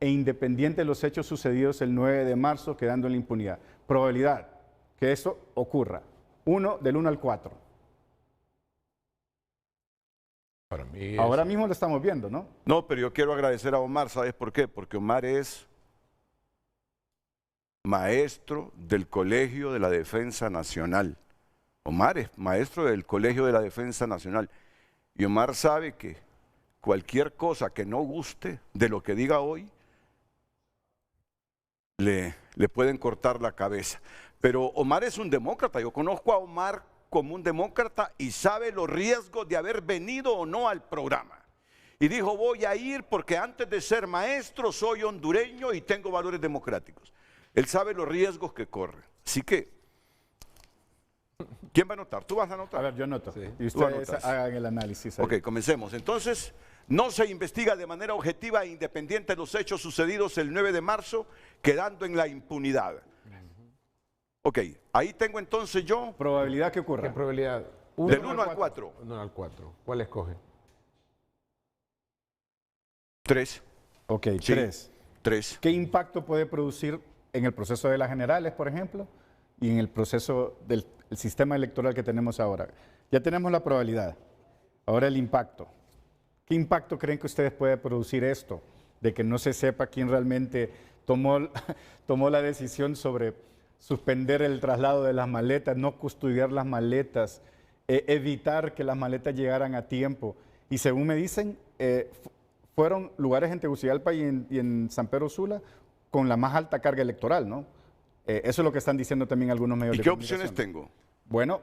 e independiente los hechos sucedidos el 9 de marzo, quedando en la impunidad. Probabilidad que eso ocurra, del 1 al 4. Para mí Ahora mismo lo estamos viendo, ¿no? No, pero yo quiero agradecer a Omar, ¿sabes por qué? Porque Omar es maestro del Colegio de la Defensa Nacional. Omar es maestro del Colegio de la Defensa Nacional. Y Omar sabe que cualquier cosa que no guste de lo que diga hoy, le pueden cortar la cabeza. Pero Omar es un demócrata. Yo conozco a Omar como un demócrata y sabe los riesgos de haber venido o no al programa. Y dijo, voy a ir porque antes de ser maestro soy hondureño y tengo valores democráticos. Él sabe los riesgos que corre. Así que, ¿quién va a anotar? ¿Tú vas a anotar? A ver, yo anoto. Sí. Y ustedes hagan el análisis ahí. Ok, comencemos. Entonces, no se investiga de manera objetiva e independiente los hechos sucedidos el 9 de marzo, quedando en la impunidad. Ok, ahí tengo entonces yo... Probabilidad que ocurra. ¿Qué probabilidad? Del 1 al 4. 1 al 4. ¿Cuál escoge? 3. Ok, Sí. 3. ¿Qué impacto puede producir en el proceso de las generales, por ejemplo, y en el proceso del sistema electoral que tenemos ahora? Ya tenemos la probabilidad. Ahora el impacto. ¿Qué impacto creen que ustedes puede producir esto? De que no se sepa quién realmente tomó la decisión sobre suspender el traslado de las maletas, no custodiar las maletas, evitar que las maletas llegaran a tiempo. Y según me dicen, fueron lugares en Tegucigalpa y en San Pedro Sula con la más alta carga electoral, ¿no? Eso es lo que están diciendo también algunos medios de comunicación. ¿Y qué opciones tengo? Bueno,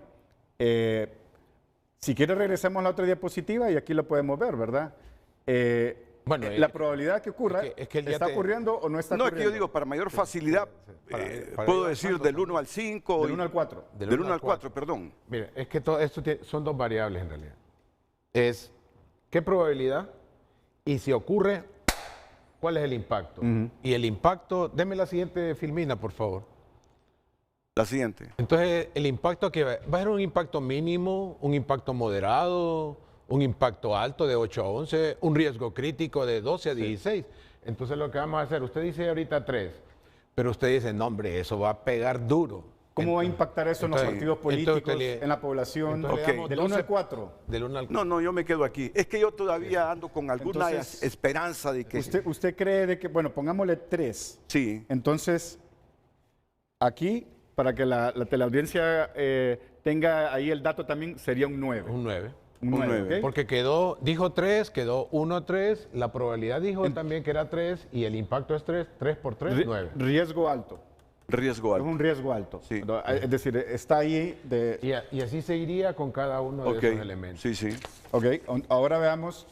si quiere regresemos a la otra diapositiva y aquí lo podemos ver, ¿verdad? Bueno, la probabilidad que ocurra, es que ¿está ocurriendo o no está ocurriendo? No, es que yo digo, para mayor facilidad, puedo decir del 1 al 5. Del 1 al 4. Del 1 al 4, perdón. Mire, es que todo esto son dos variables en realidad. Es qué probabilidad y si ocurre, cuál es el impacto. Y el impacto, deme la siguiente filmina, por favor. La siguiente. Entonces, el impacto que va a ser un impacto mínimo, un impacto moderado, un impacto alto de 8 a 11, un riesgo crítico de 12 a 16. Sí. Entonces, lo que vamos a hacer, usted dice ahorita 3, pero usted dice, no, hombre, eso va a pegar duro. ¿Cómo va a impactar eso en los partidos políticos, en la población? Del 1 al 4. Del 1 al 4. No, yo me quedo aquí. Es que yo todavía ando con alguna esperanza de que... ¿Usted cree de que, bueno, pongámosle 3? Sí. Entonces, aquí, para que la teleaudiencia tenga ahí el dato también, sería un 9. Un 9. Un 9, ¿okay? Porque dijo 3, quedó 1 a 3, la probabilidad dijo también que era 3 y el impacto es 3, 3 por 3, 9. Riesgo alto. Riesgo alto. Es un riesgo alto. Sí. Es decir, está ahí de... Y así se iría con cada uno de esos elementos. Sí, sí. Ok, ahora veamos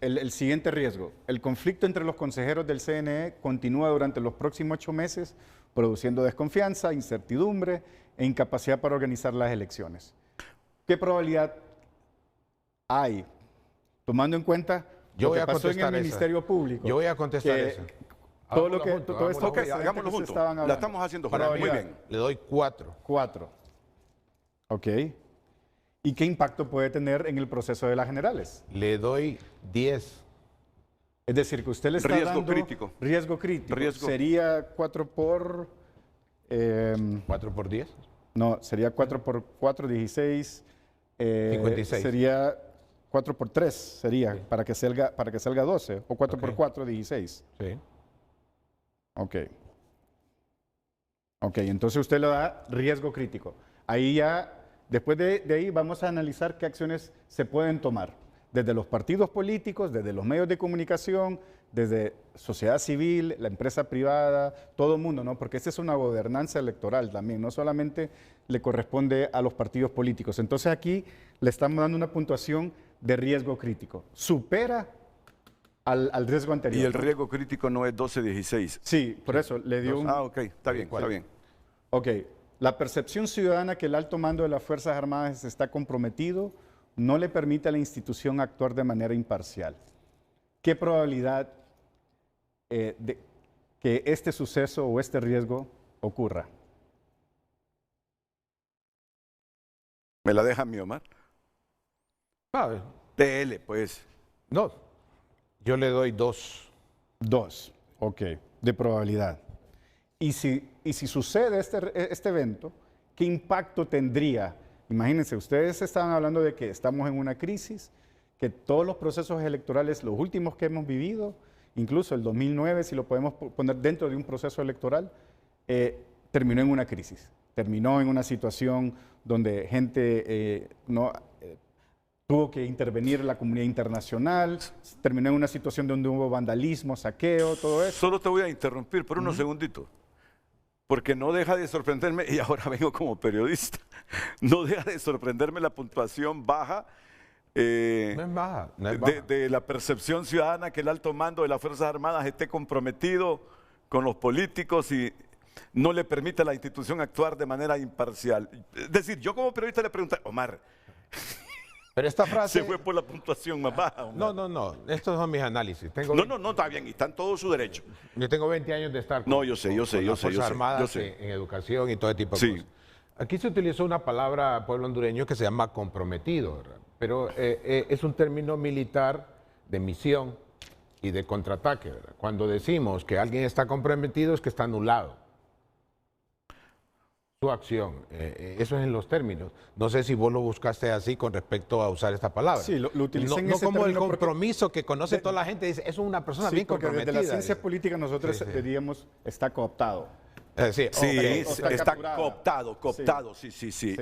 el siguiente riesgo. El conflicto entre los consejeros del CNE continúa durante los próximos 8 meses, produciendo desconfianza, incertidumbre e incapacidad para organizar las elecciones. ¿Qué probabilidad hay? Tomando en cuenta lo que pasó en el Ministerio Público. Yo voy a contestar eso. Todo esto que hagámoslo juntos. La estamos haciendo juntos. Muy bien. Le doy 4. 4. Ok. ¿Y qué impacto puede tener en el proceso de las generales? Le doy 10. Es decir, que usted le está dando... Riesgo crítico. Sería 4 por... 4 por 10. No, sería 4 por 4, 16. 56. Sería 4 por 3, sería, para que salga 12. O 4 por 4, 16. Sí. Ok. Ok, entonces usted le da riesgo crítico. Ahí ya, después de ahí vamos a analizar qué acciones se pueden tomar. Desde los partidos políticos, desde los medios de comunicación, desde sociedad civil, la empresa privada, todo el mundo, ¿no? Porque esta es una gobernanza electoral también, no solamente le corresponde a los partidos políticos. Entonces aquí le estamos dando una puntuación de riesgo crítico. Supera al riesgo anterior. Y el riesgo crítico no es 12-16. Sí, por eso le dio un... Ah, ok, está bien, está bien. Ok, la percepción ciudadana que el alto mando de las Fuerzas Armadas está comprometido no le permite a la institución actuar de manera imparcial. ¿Qué probabilidad de que este suceso o este riesgo ocurra? ¿Me la deja mi Omar? PL, pues. No, yo le doy 2. 2, ok, de probabilidad. Y si sucede este evento, ¿qué impacto tendría? Imagínense, ustedes estaban hablando de que estamos en una crisis, que todos los procesos electorales, los últimos que hemos vivido, incluso el 2009, si lo podemos poner dentro de un proceso electoral, terminó en una crisis. Terminó en una situación donde gente tuvo que intervenir la comunidad internacional, terminó en una situación donde hubo vandalismo, saqueo, todo eso. Solo te voy a interrumpir por unos segunditos, porque no deja de sorprenderme, y ahora vengo como periodista, no deja de sorprenderme la puntuación baja. No es baja, no es baja. De la percepción ciudadana que el alto mando de las Fuerzas Armadas esté comprometido con los políticos y no le permite a la institución actuar de manera imparcial. Es decir, yo como periodista le pregunté, Omar, pero esta frase... se fue por la puntuación más baja, Omar. No, estos son mis análisis. No, está bien, y está en todo su derecho. Yo tengo 20 años de estar con, no, yo sé, las Fuerzas Armadas en educación y todo ese tipo de cosas. Aquí se utilizó una palabra, pueblo hondureño, que se llama comprometido, ¿verdad? Pero es un término militar de misión y de contraataque, ¿verdad? Cuando decimos que alguien está comprometido es que está anulado su acción. Eso es en los términos. No sé si vos lo buscaste así con respecto a usar esta palabra. Sí, lo utilicé en no ese como el término compromiso que conoce toda la gente. Dice, es una persona bien comprometida. Desde la ciencia política nosotros diríamos está cooptado. Sí, está cooptado, sí.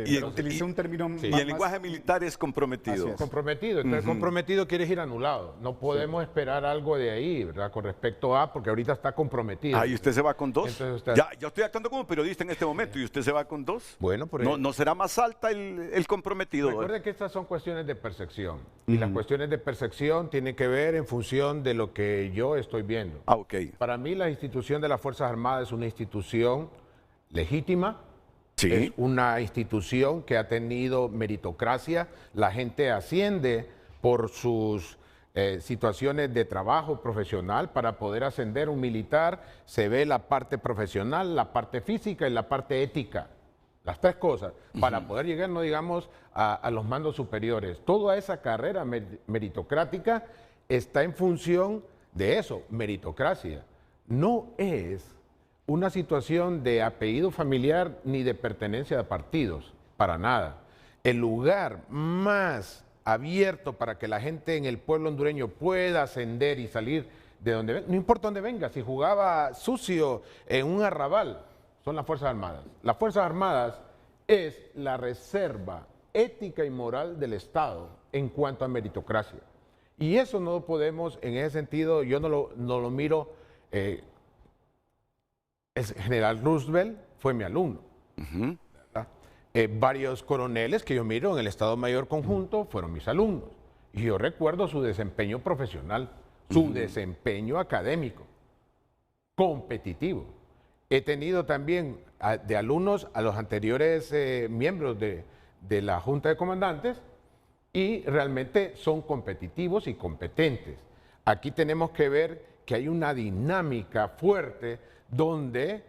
Y utilicé un término y el lenguaje militar es comprometido. Es. Comprometido, entonces comprometido quiere decir anulado. No podemos esperar algo de ahí, ¿verdad? Con respecto a, porque ahorita está comprometido. Ah, ¿y usted se va con 2? Usted... Yo estoy actuando como periodista en este momento y usted se va con 2. Bueno, por ¿No será más alta el comprometido? Recuerde que estas son cuestiones de percepción. Y las cuestiones de percepción tienen que ver en función de lo que yo estoy viendo. Ah, ok. Para mí la institución de las Fuerzas Armadas es una institución legítima, es una institución que ha tenido meritocracia, la gente asciende por sus situaciones de trabajo profesional. Para poder ascender un militar se ve la parte profesional, la parte física y la parte ética, las 3 cosas, para poder llegar, no digamos, a los mandos superiores. Toda esa carrera meritocrática está en función de eso, meritocracia. No es una situación de apellido familiar ni de pertenencia a partidos, para nada. El lugar más abierto para que la gente en el pueblo hondureño pueda ascender y salir de donde venga, no importa dónde venga, si jugaba sucio en un arrabal, son las Fuerzas Armadas. Las Fuerzas Armadas es la reserva ética y moral del Estado en cuanto a meritocracia. Y eso no lo podemos, en ese sentido, yo no lo miro... El general Roosevelt fue mi alumno. Varios coroneles que yo miro en el Estado Mayor Conjunto fueron mis alumnos. Y yo recuerdo su desempeño profesional, su desempeño académico, competitivo. He tenido también de alumnos a los anteriores miembros de la Junta de Comandantes y realmente son competitivos y competentes. Aquí tenemos que ver que hay una dinámica fuerte donde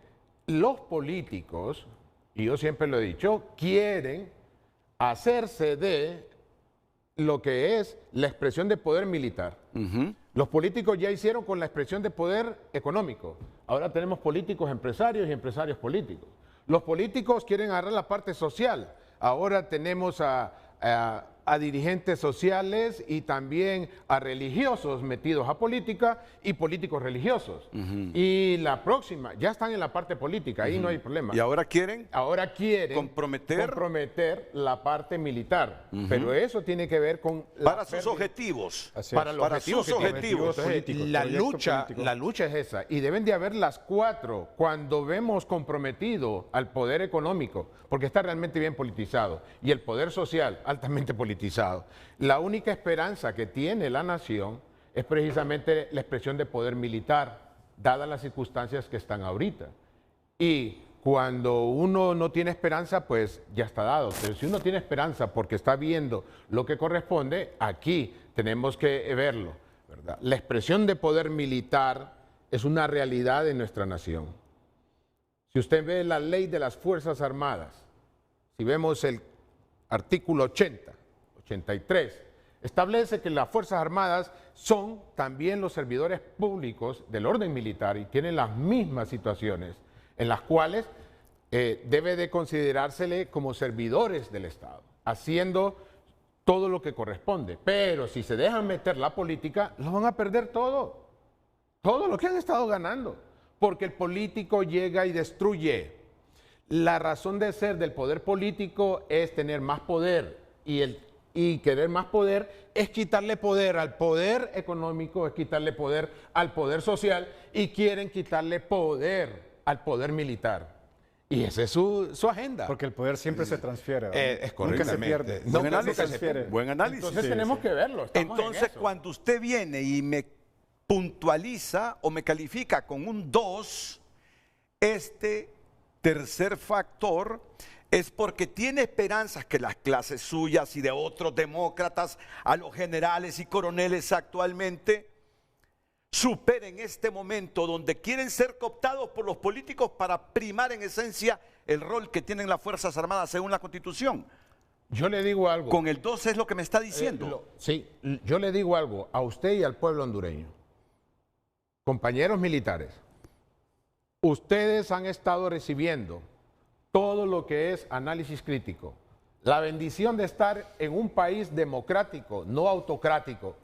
los políticos, y yo siempre lo he dicho, quieren hacerse de lo que es la expresión de poder militar. Los políticos ya hicieron con la expresión de poder económico. Ahora tenemos políticos empresarios y empresarios políticos. Los políticos quieren agarrar la parte social. Ahora tenemos a dirigentes sociales y también a religiosos metidos a política y políticos religiosos. Y la próxima, ya están en la parte política, ahí no hay problema. ¿Y ahora quieren? Ahora quieren comprometer la parte militar, pero eso tiene que ver con... Para sus objetivos. Para sus objetivos. Entonces, la lucha es esa, y deben de haber las 4 cuando vemos comprometido al poder económico, porque está realmente bien politizado, y el poder social altamente politizado. La única esperanza que tiene la nación es precisamente la expresión de poder militar, dadas las circunstancias que están ahorita. Y cuando uno no tiene esperanza, pues ya está dado. Pero si uno tiene esperanza porque está viendo lo que corresponde, aquí tenemos que verlo, ¿verdad? La expresión de poder militar es una realidad en nuestra nación. Si usted ve la ley de las Fuerzas Armadas, si vemos el artículo 80, 83, establece que las Fuerzas Armadas son también los servidores públicos del orden militar y tienen las mismas situaciones en las cuales debe de considerársele como servidores del Estado, haciendo todo lo que corresponde. Pero si se dejan meter la política, lo van a perder todo lo que han estado ganando, porque el político llega y destruye. La razón de ser del poder político es tener más poder y querer más poder es quitarle poder al poder económico, es quitarle poder al poder social y quieren quitarle poder al poder militar. Y esa es su agenda. Porque el poder siempre se transfiere. Es correcto. Nunca se pierde. Buen análisis. Buen análisis. Entonces tenemos que verlo. Entonces, cuando usted viene y me puntualiza o me califica con un 2, este tercer factor es porque tiene esperanzas que las clases suyas y de otros demócratas, a los generales y coroneles actualmente, superen este momento donde quieren ser cooptados por los políticos para primar en esencia el rol que tienen las Fuerzas Armadas según la Constitución. Yo le digo algo. Con el 2 es lo que me está diciendo. Sí, yo le digo algo a usted y al pueblo hondureño. Compañeros militares, ustedes han estado recibiendo todo lo que es análisis crítico. La bendición de estar en un país democrático, no autocrático,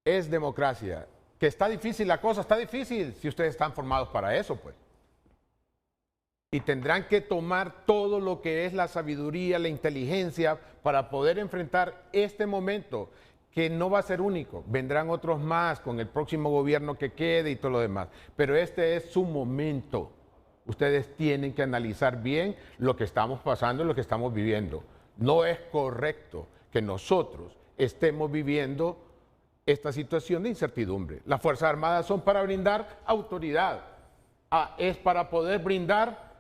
es democracia. Que está difícil la cosa, está difícil si ustedes están formados para eso, pues. Y tendrán que tomar todo lo que es la sabiduría, la inteligencia para poder enfrentar este momento, que no va a ser único. Vendrán otros más con el próximo gobierno que quede y todo lo demás. Pero este es su momento. Ustedes tienen que analizar bien lo que estamos pasando y lo que estamos viviendo. No es correcto que nosotros estemos viviendo esta situación de incertidumbre. Las Fuerzas Armadas son para brindar autoridad, es para poder brindar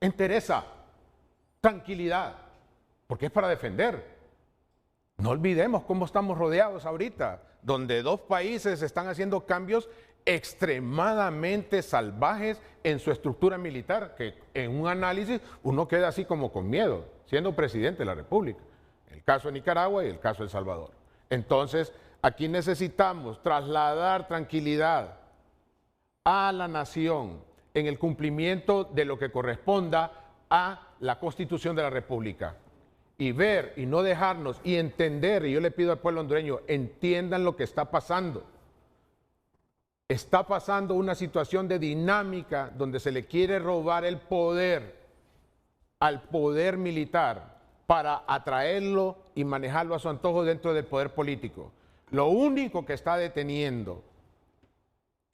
entereza, tranquilidad, porque es para defender. No olvidemos cómo estamos rodeados ahorita, donde dos países están haciendo cambios extremadamente salvajes en su estructura militar, que en un análisis uno queda así como con miedo, siendo presidente de la República. El caso de Nicaragua y el caso de El Salvador. Entonces, aquí necesitamos trasladar tranquilidad a la nación en el cumplimiento de lo que corresponda a la Constitución de la República. Y ver y no dejarnos y entender, y yo le pido al pueblo hondureño, entiendan lo que está pasando. Está pasando una situación de dinámica donde se le quiere robar el poder al poder militar para atraerlo y manejarlo a su antojo dentro del poder político. Lo único que está deteniendo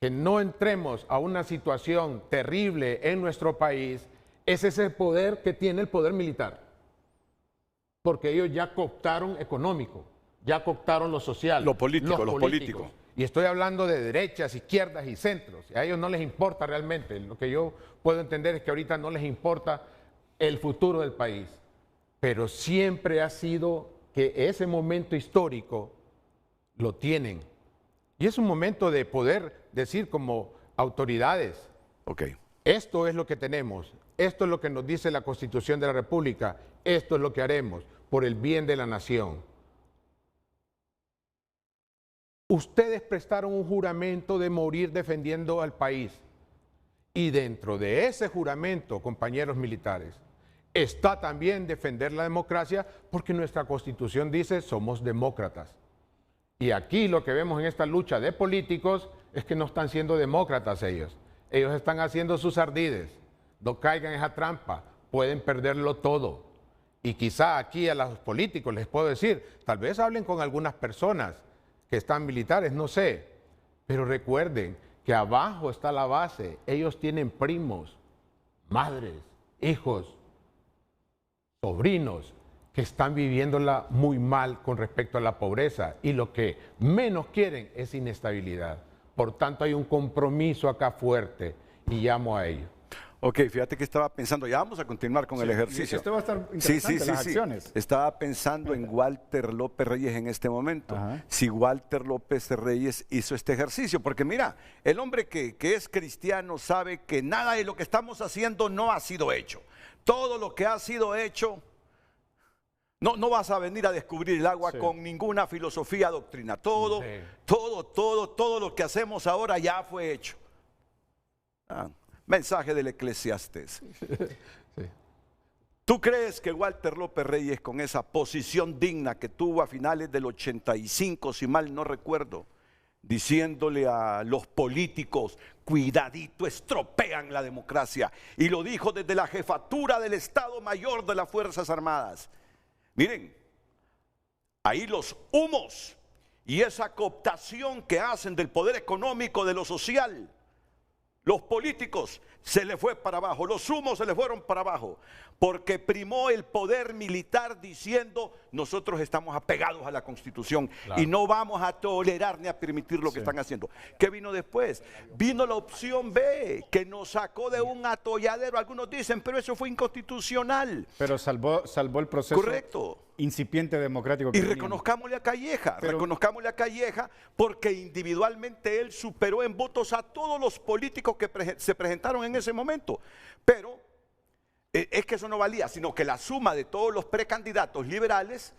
que no entremos a una situación terrible en nuestro país es ese poder que tiene el poder militar. Porque ellos ya cooptaron económico, ya cooptaron lo social, lo político. Y estoy hablando de derechas, izquierdas y centros. A ellos no les importa realmente. Lo que yo puedo entender es que ahorita no les importa el futuro del país. Pero siempre ha sido que ese momento histórico lo tienen. Y es un momento de poder decir como autoridades, esto es lo que tenemos, esto es lo que nos dice la Constitución de la República, esto es lo que haremos por el bien de la nación. Ustedes prestaron un juramento de morir defendiendo al país. Y dentro de ese juramento, compañeros militares, está también defender la democracia, porque nuestra Constitución dice somos demócratas. Y aquí lo que vemos en esta lucha de políticos es que no están siendo demócratas ellos. Ellos están haciendo sus ardides. No caigan en esa trampa, pueden perderlo todo. Y quizá aquí a los políticos les puedo decir, tal vez hablen con algunas personas que están militares, no sé. Pero recuerden que abajo está la base. Ellos tienen primos, madres, hijos, sobrinos, que están viviéndola muy mal con respecto a la pobreza y lo que menos quieren es inestabilidad. Por tanto, hay un compromiso acá fuerte y llamo a ello. Ok, fíjate que estaba pensando, ya vamos a continuar con el ejercicio. Esto va a estar interesante, las acciones. Estaba pensando en Walter López Reyes en este momento. Ajá. Si Walter López Reyes hizo este ejercicio, porque mira, el hombre que es cristiano sabe que nada de lo que estamos haciendo no ha sido hecho. Todo lo que ha sido hecho, no vas a venir a descubrir el agua con ninguna filosofía, doctrina. Todo lo que hacemos ahora ya fue hecho. Mensaje del Eclesiastés. ¿Tú crees que Walter López Reyes, con esa posición digna que tuvo a finales del 85, si mal no recuerdo, diciéndole a los políticos, cuidadito, estropean la democracia, y lo dijo desde la jefatura del Estado Mayor de las Fuerzas Armadas? Miren, ahí los humos y esa cooptación que hacen del poder económico, de lo social, los políticos se les fue para abajo, los humos se les fueron para abajo, porque primó el poder militar diciendo, nosotros estamos apegados a la Constitución y no vamos a tolerar ni a permitir lo que están haciendo. ¿Qué vino después? Vino la opción B, que nos sacó de un atolladero. Algunos dicen, pero eso fue inconstitucional. Pero salvó el proceso. Correcto. Incipiente democrático. Y reconozcámosle a Calleja, porque individualmente él superó en votos a todos los políticos que se presentaron en ese momento. Pero es que eso no valía, sino que la suma de todos los precandidatos liberales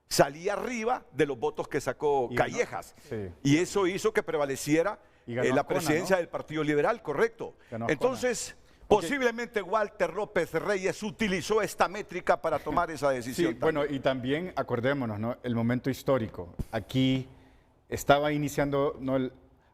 salía arriba de los votos que sacó Callejas. Y eso hizo que prevaleciera la presidencia del Partido Liberal, correcto. Entonces, posiblemente Walter López Reyes utilizó esta métrica para tomar esa decisión. Sí, bueno, y también acordémonos, ¿no?, el momento histórico. Aquí estaba iniciando,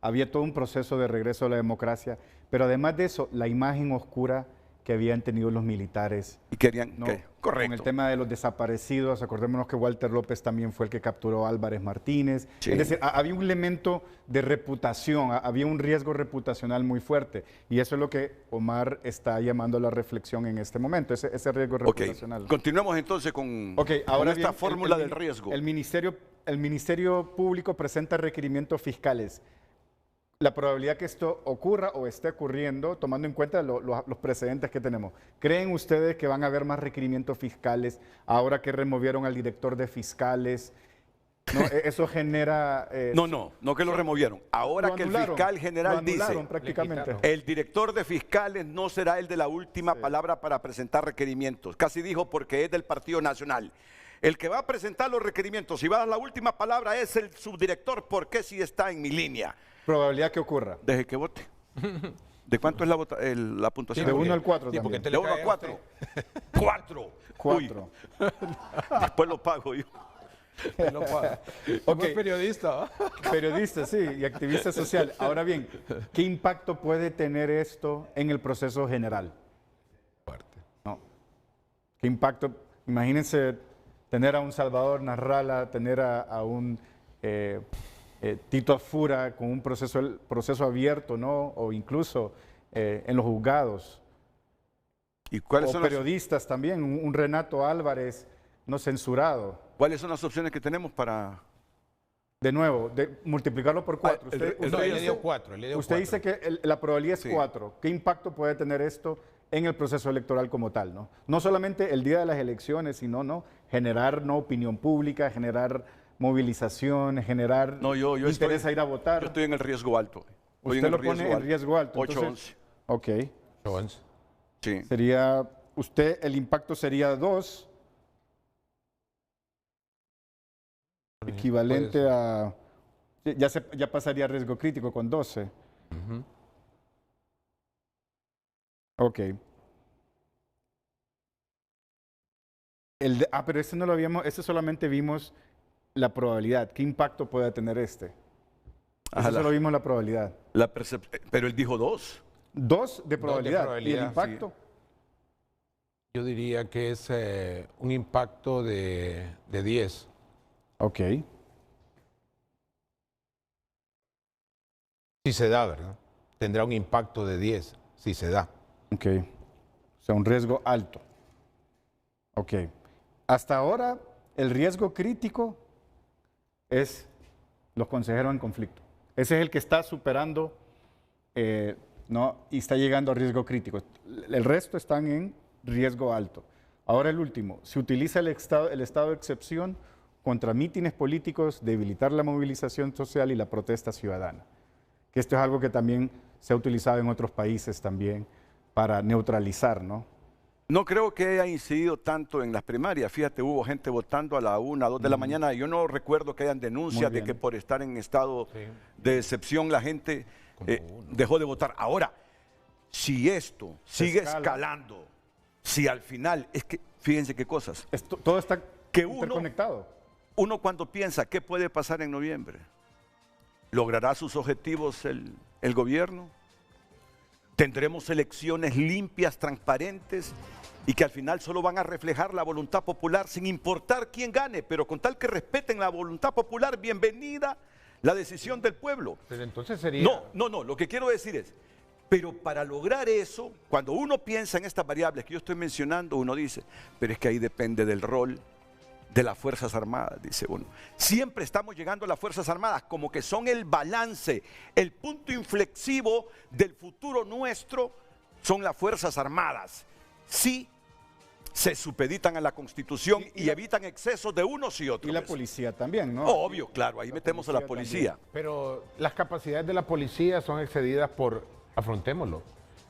había todo un proceso de regreso a la democracia, pero además de eso, la imagen oscura que habían tenido los militares. Y querían, ¿no?, correcto. con el tema de los desaparecidos, acordémonos que Walter López también fue el que capturó a Álvarez Martínez. Sí. Es decir, había un elemento de reputación, había un riesgo reputacional muy fuerte. Y eso es lo que Omar está llamando a la reflexión en este momento, ese riesgo reputacional. Continuemos entonces con ahora esta fórmula del riesgo. El Ministerio Público presenta requerimientos fiscales. La probabilidad que esto ocurra o esté ocurriendo, tomando en cuenta los precedentes que tenemos. ¿Creen ustedes que van a haber más requerimientos fiscales ahora que removieron al director de fiscales? ¿No? Eso genera... No que lo removieron. Ahora que el fiscal general dice, prácticamente, el director de fiscales no será el de la última palabra para presentar requerimientos. Casi dijo porque es del Partido Nacional. El que va a presentar los requerimientos y va a dar la última palabra es el subdirector, porque sí está en mi línea. Probabilidad que ocurra. Deje que vote. ¿De cuánto es la puntuación? De 1 al 4 sí, también. De 1 a 4. 4. 4. Después lo pago yo. Lo pago. Okay. Periodista. Periodista, sí, y activista social. Ahora bien, ¿qué impacto puede tener esto en el proceso general? Fuerte. No. ¿Qué impacto? Imagínense tener a un Salvador Narrala, tener a un... Tito Afura con un proceso abierto, ¿no? O incluso en los juzgados. ¿Y cuáles son periodistas también, un Renato Álvarez no censurado. ¿Cuáles son las opciones que tenemos para...? De nuevo, multiplicarlo por 4. Usted dice que la probabilidad es 4. ¿Qué impacto puede tener esto en el proceso electoral como tal, ¿no? No solamente el día de las elecciones, sino generar opinión pública, generar movilización, generar interés a ir a votar. Yo estoy en el riesgo alto. Usted lo pone en riesgo alto. 8-11. Ok. 8-11. Sí. Sería, el impacto sería 2. Equivalente a... Ya pasaría a riesgo crítico con 12. Ok. Pero este no lo habíamos, solamente vimos la probabilidad. ¿Qué impacto puede tener este? Solo vimos la probabilidad. Pero él dijo 2. 2 de probabilidad. ¿Y el impacto? Sí. Yo diría que es un impacto de 10. Ok. Si se da, ¿verdad? Tendrá un impacto de 10, si se da. Ok. O sea, un riesgo alto. Ok. Hasta ahora, el riesgo crítico es los consejeros en conflicto. Ese es el que está superando ¿no? y está llegando a riesgo crítico. El resto están en riesgo alto. Ahora el último, se utiliza el estado de excepción contra mítines políticos, debilitar la movilización social y la protesta ciudadana. Que esto es algo que también se ha utilizado en otros países también para neutralizar, ¿no? No creo que haya incidido tanto en las primarias. Fíjate, hubo gente votando a la 1, 2 de la mañana. Yo no recuerdo que hayan denuncias de que por estar en estado de excepción la gente dejó de votar. Ahora, si esto sigue escalando, si al final, es que fíjense qué cosas. Todo está interconectado. Uno cuando piensa qué puede pasar en noviembre, ¿logrará sus objetivos el gobierno? ¿Tendremos elecciones limpias, transparentes y que al final solo van a reflejar la voluntad popular sin importar quién gane, pero con tal que respeten la voluntad popular, bienvenida la decisión del pueblo? Pero entonces sería... No, lo que quiero decir es, pero para lograr eso, cuando uno piensa en estas variables que yo estoy mencionando, uno dice, pero es que ahí depende del rol de las Fuerzas Armadas, dice uno. Siempre estamos llegando a las Fuerzas Armadas como que son el balance, el punto inflexivo del futuro nuestro, son las Fuerzas Armadas. Sí, se supeditan a la Constitución y evitan excesos de unos y otros. Y la policía también, ¿no? Obvio, claro, ahí metemos a la policía. También. Pero las capacidades de la policía son excedidas por, afrontémoslo,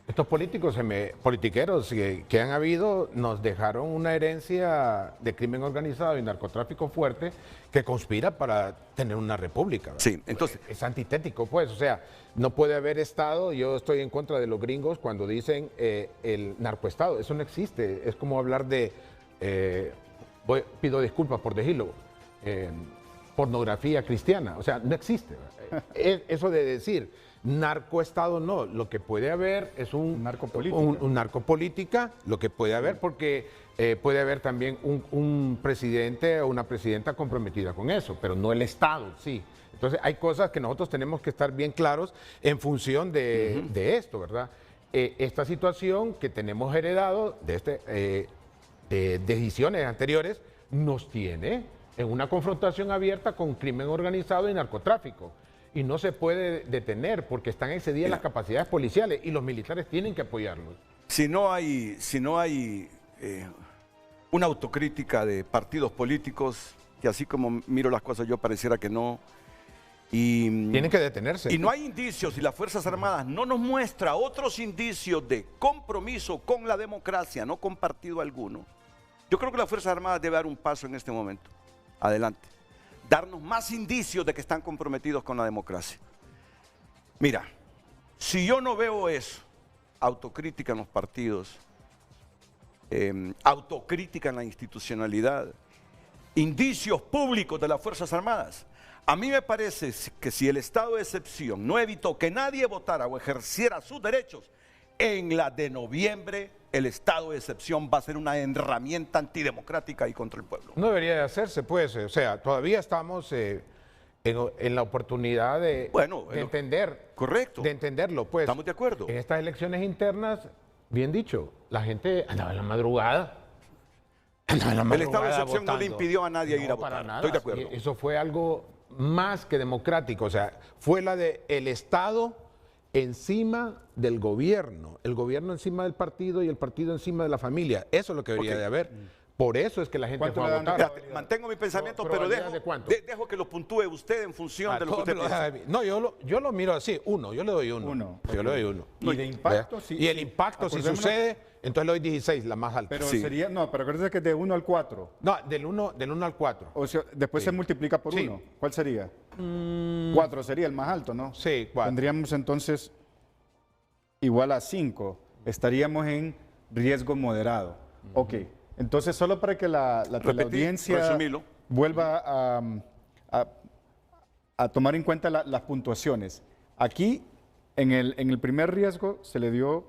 estos políticos, politiqueros que han habido, nos dejaron una herencia de crimen organizado y narcotráfico fuerte que conspira para tener una república. ¿Verdad? Sí, entonces... Es antitético, pues, o sea, no puede haber Estado. Yo estoy en contra de los gringos cuando dicen el narcoestado. Eso no existe. Es como hablar de, pido disculpas por decirlo, pornografía cristiana. O sea, no existe. Eso de decir... Narcoestado no, lo que puede haber es un narcopolítica, lo que puede haber porque puede haber también un presidente o una presidenta comprometida con eso, pero no el Estado, sí. Entonces hay cosas que nosotros tenemos que estar bien claros en función de esto, ¿verdad? Esta situación que tenemos heredado de decisiones anteriores nos tiene en una confrontación abierta con crimen organizado y narcotráfico. Y no se puede detener porque están excedidas las capacidades policiales y los militares tienen que apoyarlos. Si no hay una autocrítica de partidos políticos, que así como miro las cosas yo pareciera que no. Tienen que detenerse. Y no hay indicios, y las Fuerzas Armadas no nos muestra otros indicios de compromiso con la democracia, no con partido alguno. Yo creo que las Fuerzas Armadas deben dar un paso en este momento. Adelante. Darnos más indicios de que están comprometidos con la democracia. Mira, si yo no veo eso, autocrítica en los partidos, autocrítica en la institucionalidad, indicios públicos de las Fuerzas Armadas, a mí me parece que si el estado de excepción no evitó que nadie votara o ejerciera sus derechos, en la de noviembre el estado de excepción va a ser una herramienta antidemocrática y contra el pueblo. No debería de hacerse, pues, o sea, todavía estamos en la oportunidad de entender. Correcto. De entenderlo, pues. Estamos de acuerdo. En estas elecciones internas, bien dicho, la gente andaba en la madrugada. El estado de excepción votando. No le impidió a nadie ir a votar. Para nada. Estoy de acuerdo. Eso fue algo más que democrático, o sea, fue la de el Estado encima del gobierno, el gobierno encima del partido y el partido encima de la familia. Eso es lo que debería de haber. Por eso es que la gente fue a votar. Mantengo mi pensamiento, pero dejo que lo puntúe usted en función de lo que usted piensa. No, yo lo miro así, yo le doy uno. Yo le doy uno. Y de impacto, y el impacto, si sucede, entonces le doy 16, la más alta. Pero sería, pero acuérdense que es de 1 al 4. No, del 1 al 4. O sea, después se multiplica por 1. ¿Cuál sería? 4 sería el más alto, ¿no? Sí, 4. Tendríamos entonces igual a 5. Estaríamos en riesgo moderado. Ok. Entonces, solo para que la audiencia vuelva a tomar en cuenta las puntuaciones. Aquí, en el primer riesgo, se le dio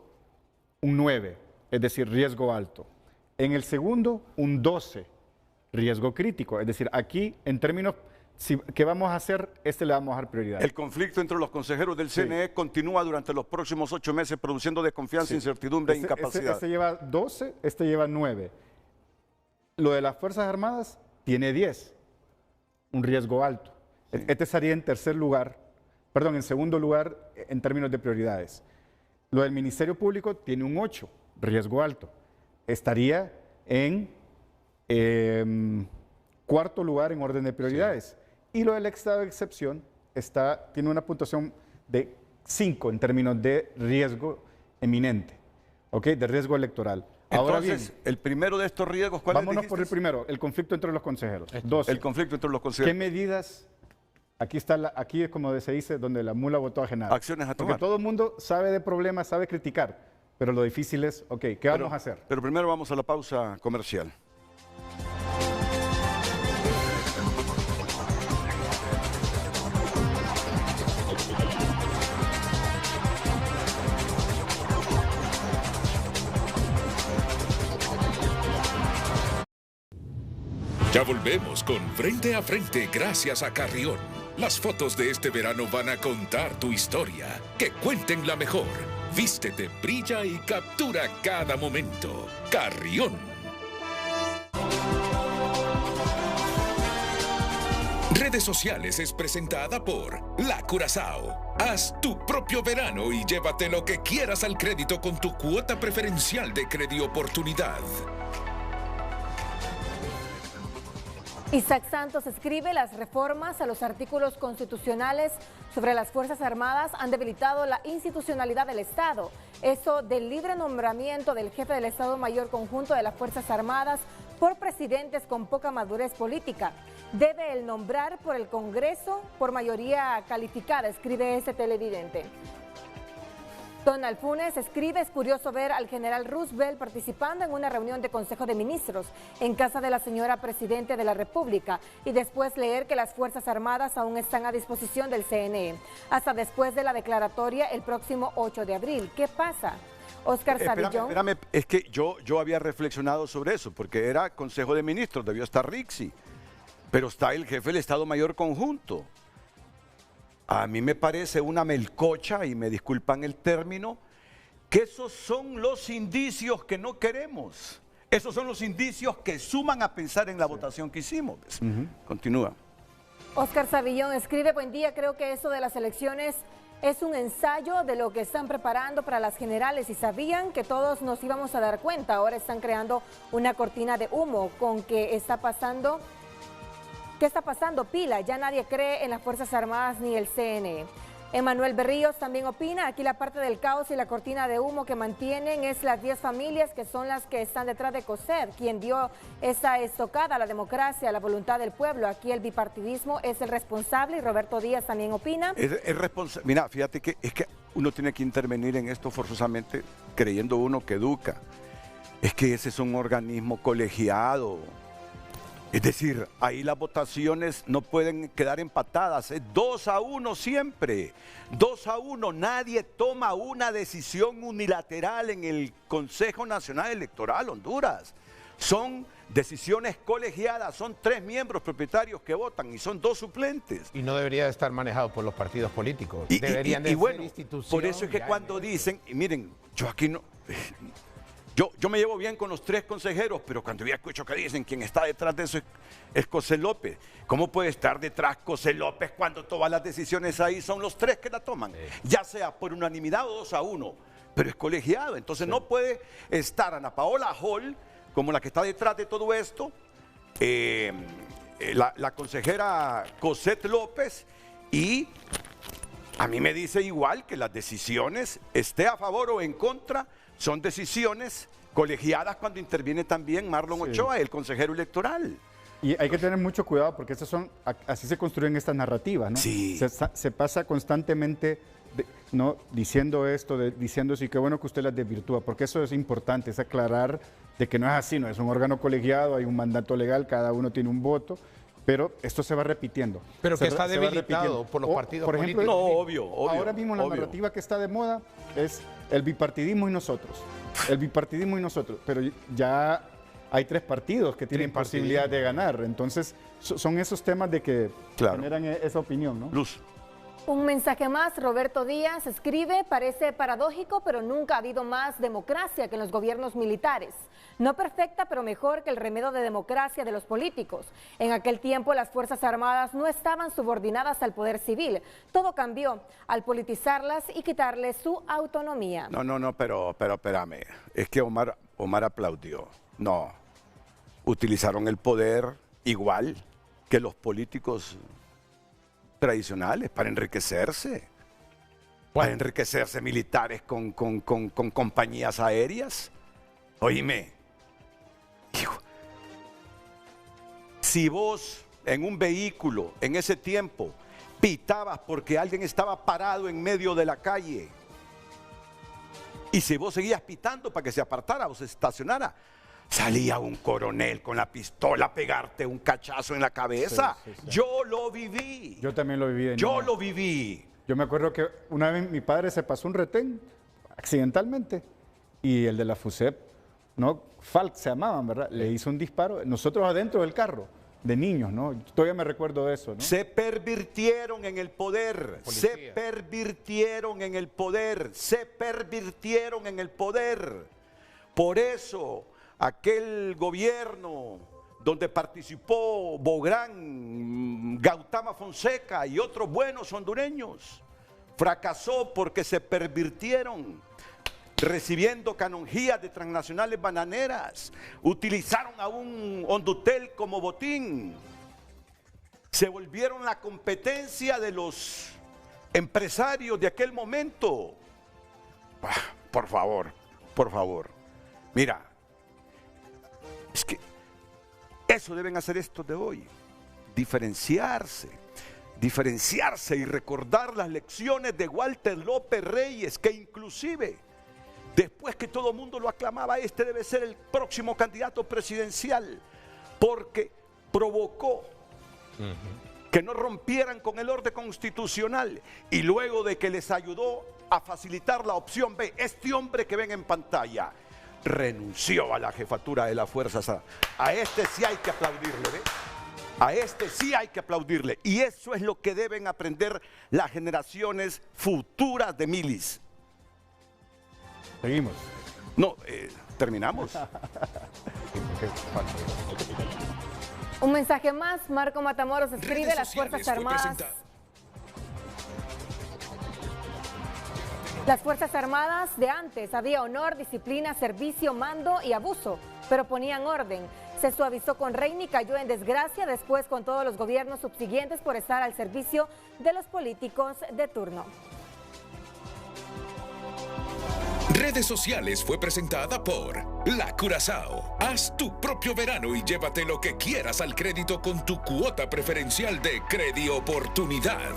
un 9, es decir, riesgo alto. En el segundo, un 12, riesgo crítico. Es decir, aquí, en términos, ¿qué vamos a hacer? Le vamos a dar prioridad. El conflicto entre los consejeros del CNE continúa durante los próximos 8 meses, produciendo desconfianza, incertidumbre e incapacidad. Este lleva 12, este lleva 9. Lo de las Fuerzas Armadas tiene 10, un riesgo alto. Sí. Este estaría en en segundo lugar en términos de prioridades. Lo del Ministerio Público tiene un 8, riesgo alto. Estaría en cuarto lugar en orden de prioridades. Sí. Y lo del estado de excepción tiene una puntuación de 5 en términos de riesgo eminente, ¿ok? De riesgo electoral. Ahora bien, el primero de estos riesgos, ¿cuál es? Vámonos por el primero, el conflicto entre los consejeros. 12. El conflicto entre los consejeros. ¿Qué medidas? Aquí es como se dice, donde la mula votó a Genaro. Acciones a tomar. Porque todo el mundo sabe de problemas, sabe criticar, pero lo difícil es, ok, ¿qué vamos a hacer? Pero primero vamos a la pausa comercial. Ya volvemos con Frente a Frente gracias a Carrión. Las fotos de este verano van a contar tu historia. Que cuenten la mejor. Vístete, brilla y captura cada momento. Carrión. Redes Sociales es presentada por La Curazao. Haz tu propio verano y llévate lo que quieras al crédito con tu cuota preferencial de Credioportunidad. Isaac Santos escribe: las reformas a los artículos constitucionales sobre las Fuerzas Armadas han debilitado la institucionalidad del Estado. Eso del libre nombramiento del jefe del Estado Mayor Conjunto de las Fuerzas Armadas por presidentes con poca madurez política. Debe el nombrar por el Congreso por mayoría calificada, escribe ese televidente. Donald Funes escribe: es curioso ver al general Roosevelt participando en una reunión de Consejo de Ministros en casa de la señora Presidente de la República y después leer que las Fuerzas Armadas aún están a disposición del CNE, hasta después de la declaratoria el próximo 8 de abril. ¿Qué pasa? Oscar Savillón. Espérame, es que yo había reflexionado sobre eso, porque era Consejo de Ministros, debió estar Rixi, pero está el jefe del Estado Mayor Conjunto. A mí me parece una melcocha, y me disculpan el término, que esos son los indicios que no queremos. Esos son los indicios que suman a pensar en la votación que hicimos. Continúa. Oscar Savillón escribe: buen día, creo que eso de las elecciones es un ensayo de lo que están preparando para las generales y sabían que todos nos íbamos a dar cuenta. Ahora están creando una cortina de humo con que está pasando. ¿Qué está pasando? Pila, ya nadie cree en las Fuerzas Armadas ni el CNE. Emanuel Berríos también opina: aquí la parte del caos y la cortina de humo que mantienen es las 10 familias que son las que están detrás de COSED, quien dio esa estocada a la democracia, a la voluntad del pueblo. Aquí el bipartidismo es el responsable, y Roberto Díaz también opina. Mira, fíjate que es que uno tiene que intervenir en esto forzosamente creyendo uno que educa. Es que ese es un organismo colegiado. Es decir, ahí las votaciones no pueden quedar empatadas, es 2-1 siempre, 2-1, nadie toma una decisión unilateral en el Consejo Nacional Electoral Honduras. Son decisiones colegiadas, son 3 miembros propietarios que votan y son 2 suplentes. Y no debería estar manejado por los partidos políticos, deberían de ser instituciones. Por eso es que cuando dicen, y miren, yo aquí no... Yo me llevo bien con los 3 consejeros, pero cuando yo escucho que dicen quien está detrás de eso es José López. ¿Cómo puede estar detrás José López cuando todas las decisiones ahí son los 3 que la toman? Ya sea por unanimidad o 2-1, pero es colegiado. Entonces no puede estar Ana Paola Hall como la que está detrás de todo esto, la consejera Cosette López, y a mí me dice igual que las decisiones, esté a favor o en contra, son decisiones colegiadas cuando interviene también Marlon Ochoa, el consejero electoral. Y hay que tener mucho cuidado porque así se construyen estas narrativas, ¿no? Sí. Se pasa constantemente ¿no? diciendo esto, diciendo sí, qué bueno que usted las desvirtúa, porque eso es importante, es aclarar de que no es así, no es un órgano colegiado, hay un mandato legal, cada uno tiene un voto. Pero esto se va repitiendo. Pero que está debilitado por los partidos por ejemplo, políticos. No, obvio. Ahora mismo la narrativa que está de moda es el bipartidismo y nosotros. El bipartidismo y nosotros. Pero ya hay 3 partidos que tienen posibilidad de ganar. Entonces, son esos temas de que generan esa opinión, ¿no? Luz. Un mensaje más, Roberto Díaz escribe, parece paradójico, pero nunca ha habido más democracia que en los gobiernos militares. No perfecta, pero mejor que el remedio de democracia de los políticos. En aquel tiempo las Fuerzas Armadas no estaban subordinadas al poder civil. Todo cambió al politizarlas y quitarles su autonomía. No, pero espérame. Es que Omar aplaudió. No, utilizaron el poder igual que los políticos tradicionales para enriquecerse. Para enriquecerse militares con compañías aéreas. Oíme, hijo, si vos en un vehículo en ese tiempo pitabas porque alguien estaba parado en medio de la calle y si vos seguías pitando para que se apartara o se estacionara, salía un coronel con la pistola a pegarte un cachazo en la cabeza. Sí. Yo lo viví. Yo también lo viví. Yo lo viví. Yo me acuerdo que una vez mi padre se pasó un retén accidentalmente y el de la FUSEP, ¿no? Falk se llamaban, ¿verdad? Le hizo un disparo. Nosotros adentro del carro, de niños, ¿no? Todavía me recuerdo de eso, ¿no? Se pervirtieron en el poder. Policía. Se pervirtieron en el poder. Se pervirtieron en el poder. Por eso aquel gobierno donde participó Bográn, Gautama Fonseca y otros buenos hondureños, fracasó porque se pervirtieron, recibiendo canonjías de transnacionales bananeras, utilizaron a un Hondutel como botín, se volvieron la competencia de los empresarios de aquel momento. Por favor, mira, es que eso deben hacer estos de hoy, diferenciarse y recordar las lecciones de Walter López Reyes, que inclusive, después que todo el mundo lo aclamaba, este debe ser el próximo candidato presidencial, porque provocó que no rompieran con el orden constitucional y luego de que les ayudó a facilitar la opción B, este hombre que ven en pantalla, renunció a la jefatura de las Fuerzas Armadas. A este sí hay que aplaudirle, ¿ve? A este sí hay que aplaudirle. Y eso es lo que deben aprender las generaciones futuras de milis. Seguimos. No, terminamos. Un mensaje más, Marco Matamoros escribe, las Fuerzas Armadas. Las Fuerzas Armadas de antes había honor, disciplina, servicio, mando y abuso, pero ponían orden. Se suavizó con Reina y cayó en desgracia después con todos los gobiernos subsiguientes por estar al servicio de los políticos de turno. Redes Sociales fue presentada por La Curazao. Haz tu propio verano y llévate lo que quieras al crédito con tu cuota preferencial de Credi Oportunidad.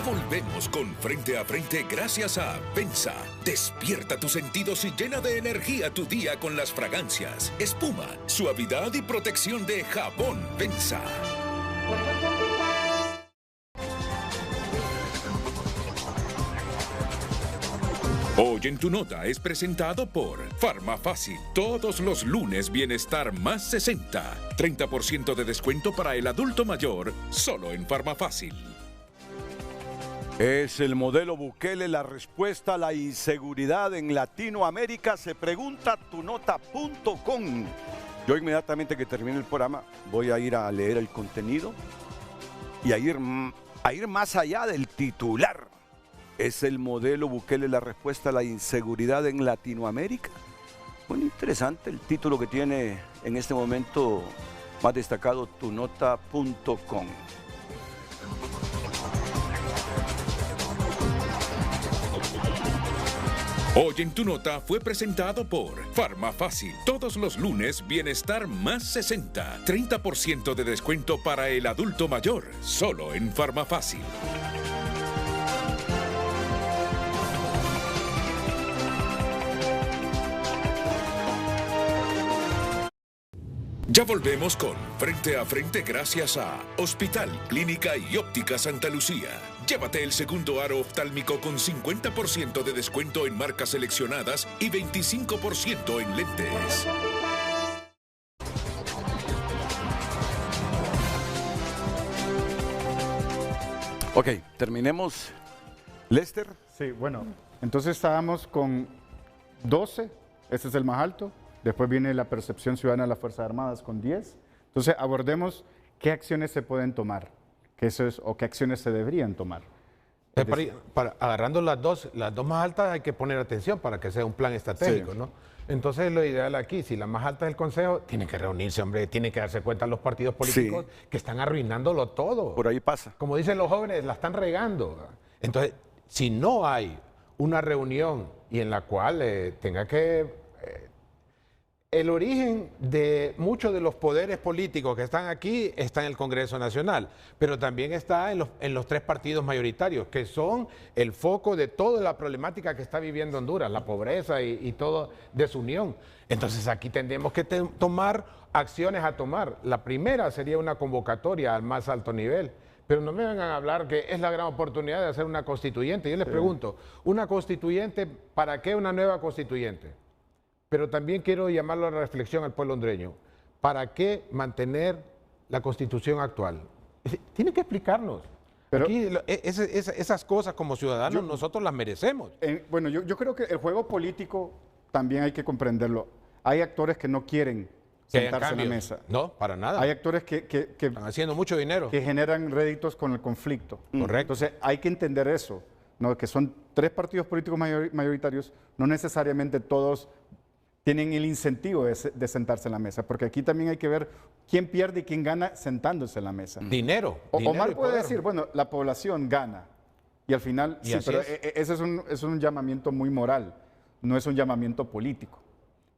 Volvemos con Frente a Frente gracias a Venza. Despierta tus sentidos y llena de energía tu día con las fragancias, espuma, suavidad y protección de jabón Venza. Hoy en tu nota es presentado por Farmafácil. Todos los lunes Bienestar más 60. 30% de descuento para el adulto mayor, solo en Farmafácil. ¿Es el modelo Bukele la respuesta a la inseguridad en Latinoamérica? Se pregunta tunota.com. Yo inmediatamente que termine el programa voy a ir a leer el contenido y a ir más allá del titular. ¿Es el modelo Bukele la respuesta a la inseguridad en Latinoamérica? Muy interesante el título que tiene en este momento más destacado tunota.com. Hoy en tu nota fue presentado por Farmafácil. Todos los lunes Bienestar más 60. 30% de descuento para el adulto mayor, solo en Farmafácil. Ya volvemos con Frente a Frente gracias a Hospital, Clínica y Óptica Santa Lucía. Llévate el segundo aro oftálmico con 50% de descuento en marcas seleccionadas y 25% en lentes. Ok, terminemos. Lester. Sí, bueno, entonces estábamos con 12, ese es el más alto. Después viene la percepción ciudadana de las Fuerzas Armadas con 10. Entonces abordemos qué acciones se pueden tomar, o qué acciones se deberían tomar. Agarrando las dos más altas hay que poner atención para que sea un plan estratégico, sí, ¿no? Entonces lo ideal aquí, si la más alta es el Consejo, tiene que reunirse, hombre, tiene que darse cuenta los partidos políticos, sí, que están arruinándolo todo. Por ahí pasa. Como dicen los jóvenes, la están regando. Entonces, si no hay una reunión y en la cual tenga que... el origen de muchos de los poderes políticos que están aquí está en el Congreso Nacional, pero también está en los tres partidos mayoritarios, que son el foco de toda la problemática que está viviendo Honduras, la pobreza y todo desunión. Entonces aquí tendremos que tomar acciones a tomar. La primera sería una convocatoria al más alto nivel. Pero no me vengan a hablar que es la gran oportunidad de hacer una constituyente. Yo les pregunto, ¿una constituyente, para qué una nueva constituyente? Pero también quiero llamarlo a la reflexión al pueblo hondureño. ¿Para qué mantener la Constitución actual? Tiene que explicarnos. Pero aquí esas cosas como ciudadanos nosotros las merecemos. Bueno, yo creo que el juego político también hay que comprenderlo. Hay actores que no quieren sentarse en la mesa. No, para nada. Hay actores que están haciendo mucho dinero. Que generan réditos con el conflicto. Correcto. Entonces hay que entender eso, ¿no? Que son tres partidos políticos mayoritarios, no necesariamente todos tienen el incentivo de sentarse en la mesa, porque aquí también hay que ver quién pierde y quién gana sentándose en la mesa. Dinero. Omar puede decir, bueno, la población gana, y al final, sí, pero ese es un llamamiento muy moral, no es un llamamiento político.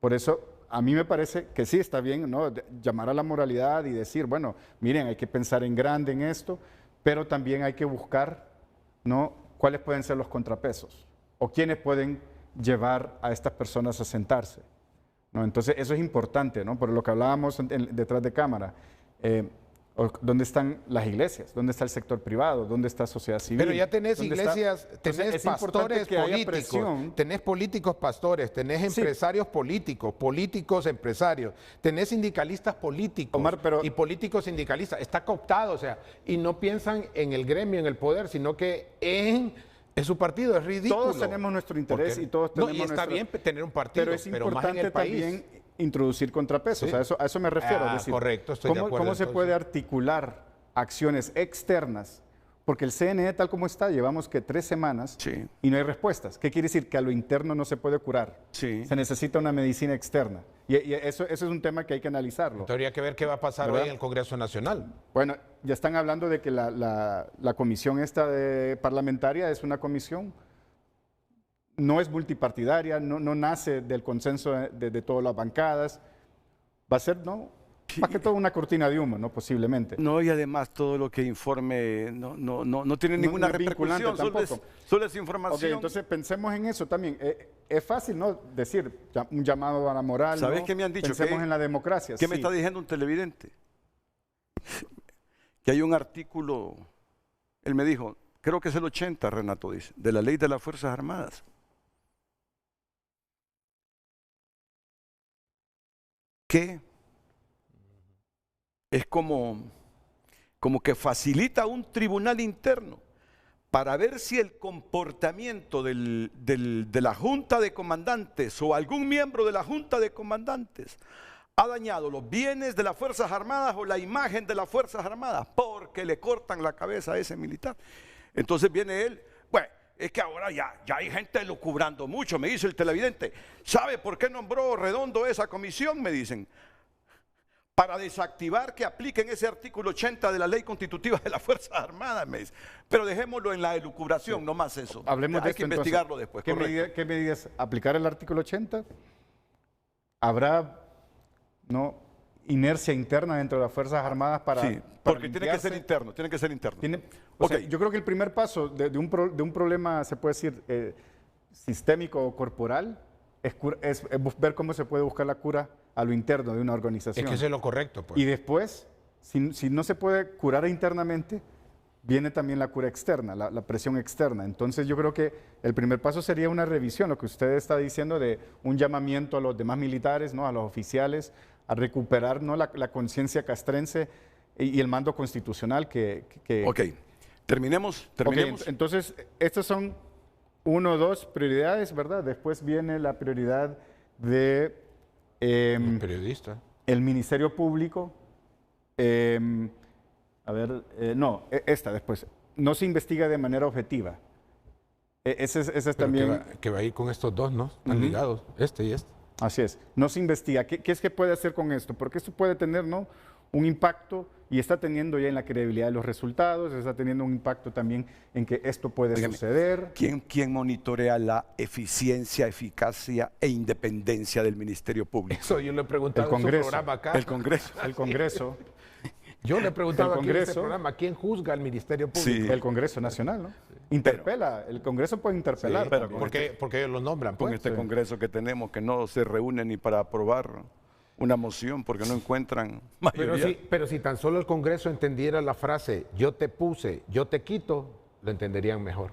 Por eso, a mí me parece que sí está bien, ¿no?, llamar a la moralidad y decir, bueno, miren, hay que pensar en grande en esto, pero también hay que buscar, ¿no?, cuáles pueden ser los contrapesos, o quiénes pueden llevar a estas personas a sentarse, ¿no? Entonces eso es importante, ¿no? Por lo que hablábamos detrás de cámara, ¿dónde están las iglesias? ¿Dónde está el sector privado? ¿Dónde está sociedad civil? Pero ya tenés iglesias, tenés pastores políticos, tenés políticos pastores, tenés empresarios políticos, políticos empresarios, tenés sindicalistas políticos, Omar, y políticos sindicalistas. Está cooptado, o sea, y no piensan en el gremio, en el poder, sino que en su partido. Es ridículo. Todos tenemos nuestro interés y todos tenemos está bien tener un partido, pero es importante también introducir contrapesos. Sí. A eso me refiero. Es decir, correcto, estoy de acuerdo. ¿Cómo se puede articular acciones externas? Porque el CNE, tal como está, llevamos que 3 semanas y no hay respuestas. ¿Qué quiere decir? Que a lo interno no se puede curar. Sí. Se necesita una medicina externa. Y eso es un tema que hay que analizarlo. Habría que ver qué va a pasar hoy en el Congreso Nacional. Bueno, ya están hablando de que la comisión esta parlamentaria es una comisión, no es multipartidaria, no nace del consenso de todas las bancadas. Va a ser, ¿no?, más que todo una cortina de humo, ¿no? Posiblemente. No, y además todo lo que informe no tiene ninguna repercusión, solo es información. Okay, entonces pensemos en eso también. Es fácil, ¿no?, decir un llamado a la moral. ¿Sabes ¿no? qué me han dicho? Pensemos en la democracia. ¿Qué me está diciendo un televidente? Que hay un artículo, él me dijo, creo que es el 80, Renato dice, de la Ley de las Fuerzas Armadas, que es como que facilita un tribunal interno para ver si el comportamiento de la Junta de Comandantes o algún miembro de la Junta de Comandantes ha dañado los bienes de las Fuerzas Armadas o la imagen de las Fuerzas Armadas, porque le cortan la cabeza a ese militar. Entonces viene él, bueno, es que ahora ya hay gente lucubrando mucho, me dice el televidente. ¿Sabe por qué nombró Redondo esa comisión? Me dicen. Para desactivar que apliquen ese artículo 80 de la Ley Constitutiva de las Fuerzas Armadas, me dice. Pero dejémoslo en la elucubración, no más eso. Hablemos de Hay que investigarlo después. ¿Qué medidas? ¿Aplicar el artículo 80? ¿Habrá inercia interna dentro de las Fuerzas Armadas para porque tiene que ser interno, O sea, yo creo que el primer paso de un problema, se puede decir, sistémico o corporal, es ver cómo se puede buscar la cura a lo interno de una organización. Es que eso es lo correcto, pues. Y después, si no se puede curar internamente, viene también la cura externa, la presión externa. Entonces yo creo que el primer paso sería una revisión, lo que usted está diciendo, de un llamamiento a los demás militares, ¿no?, a los oficiales, a recuperar, ¿no?, la conciencia castrense y el mando constitucional que... Ok, terminemos. Okay, entonces, estas son 1 o 2 prioridades, ¿verdad? Después viene la prioridad de... periodista. El Ministerio Público. Esta después. No se investiga de manera objetiva. Ese es también... Que va a ir con estos dos, ¿no? Están ligados, este y este. Así es. No se investiga. ¿Qué es que puede hacer con esto? Porque esto puede tener, ¿no?, un impacto, y está teniendo ya en la credibilidad de los resultados, está teniendo un impacto también en que esto puede suceder. ¿Quién monitorea la eficiencia, eficacia e independencia del Ministerio Público? Eso yo le he preguntado en su programa acá. El Congreso. El Congreso. Yo le he preguntado aquí en este Congreso, programa, ¿quién juzga al Ministerio Público? Sí. El Congreso Nacional, ¿no? Interpela, el Congreso puede interpelar. Sí, pero porque ellos lo nombran. Con Pues. este Congreso que tenemos, que no se reúne ni para aprobar una moción porque no encuentran mayoría. Pero si tan solo el Congreso entendiera la frase, yo te puse, yo te quito, lo entenderían mejor.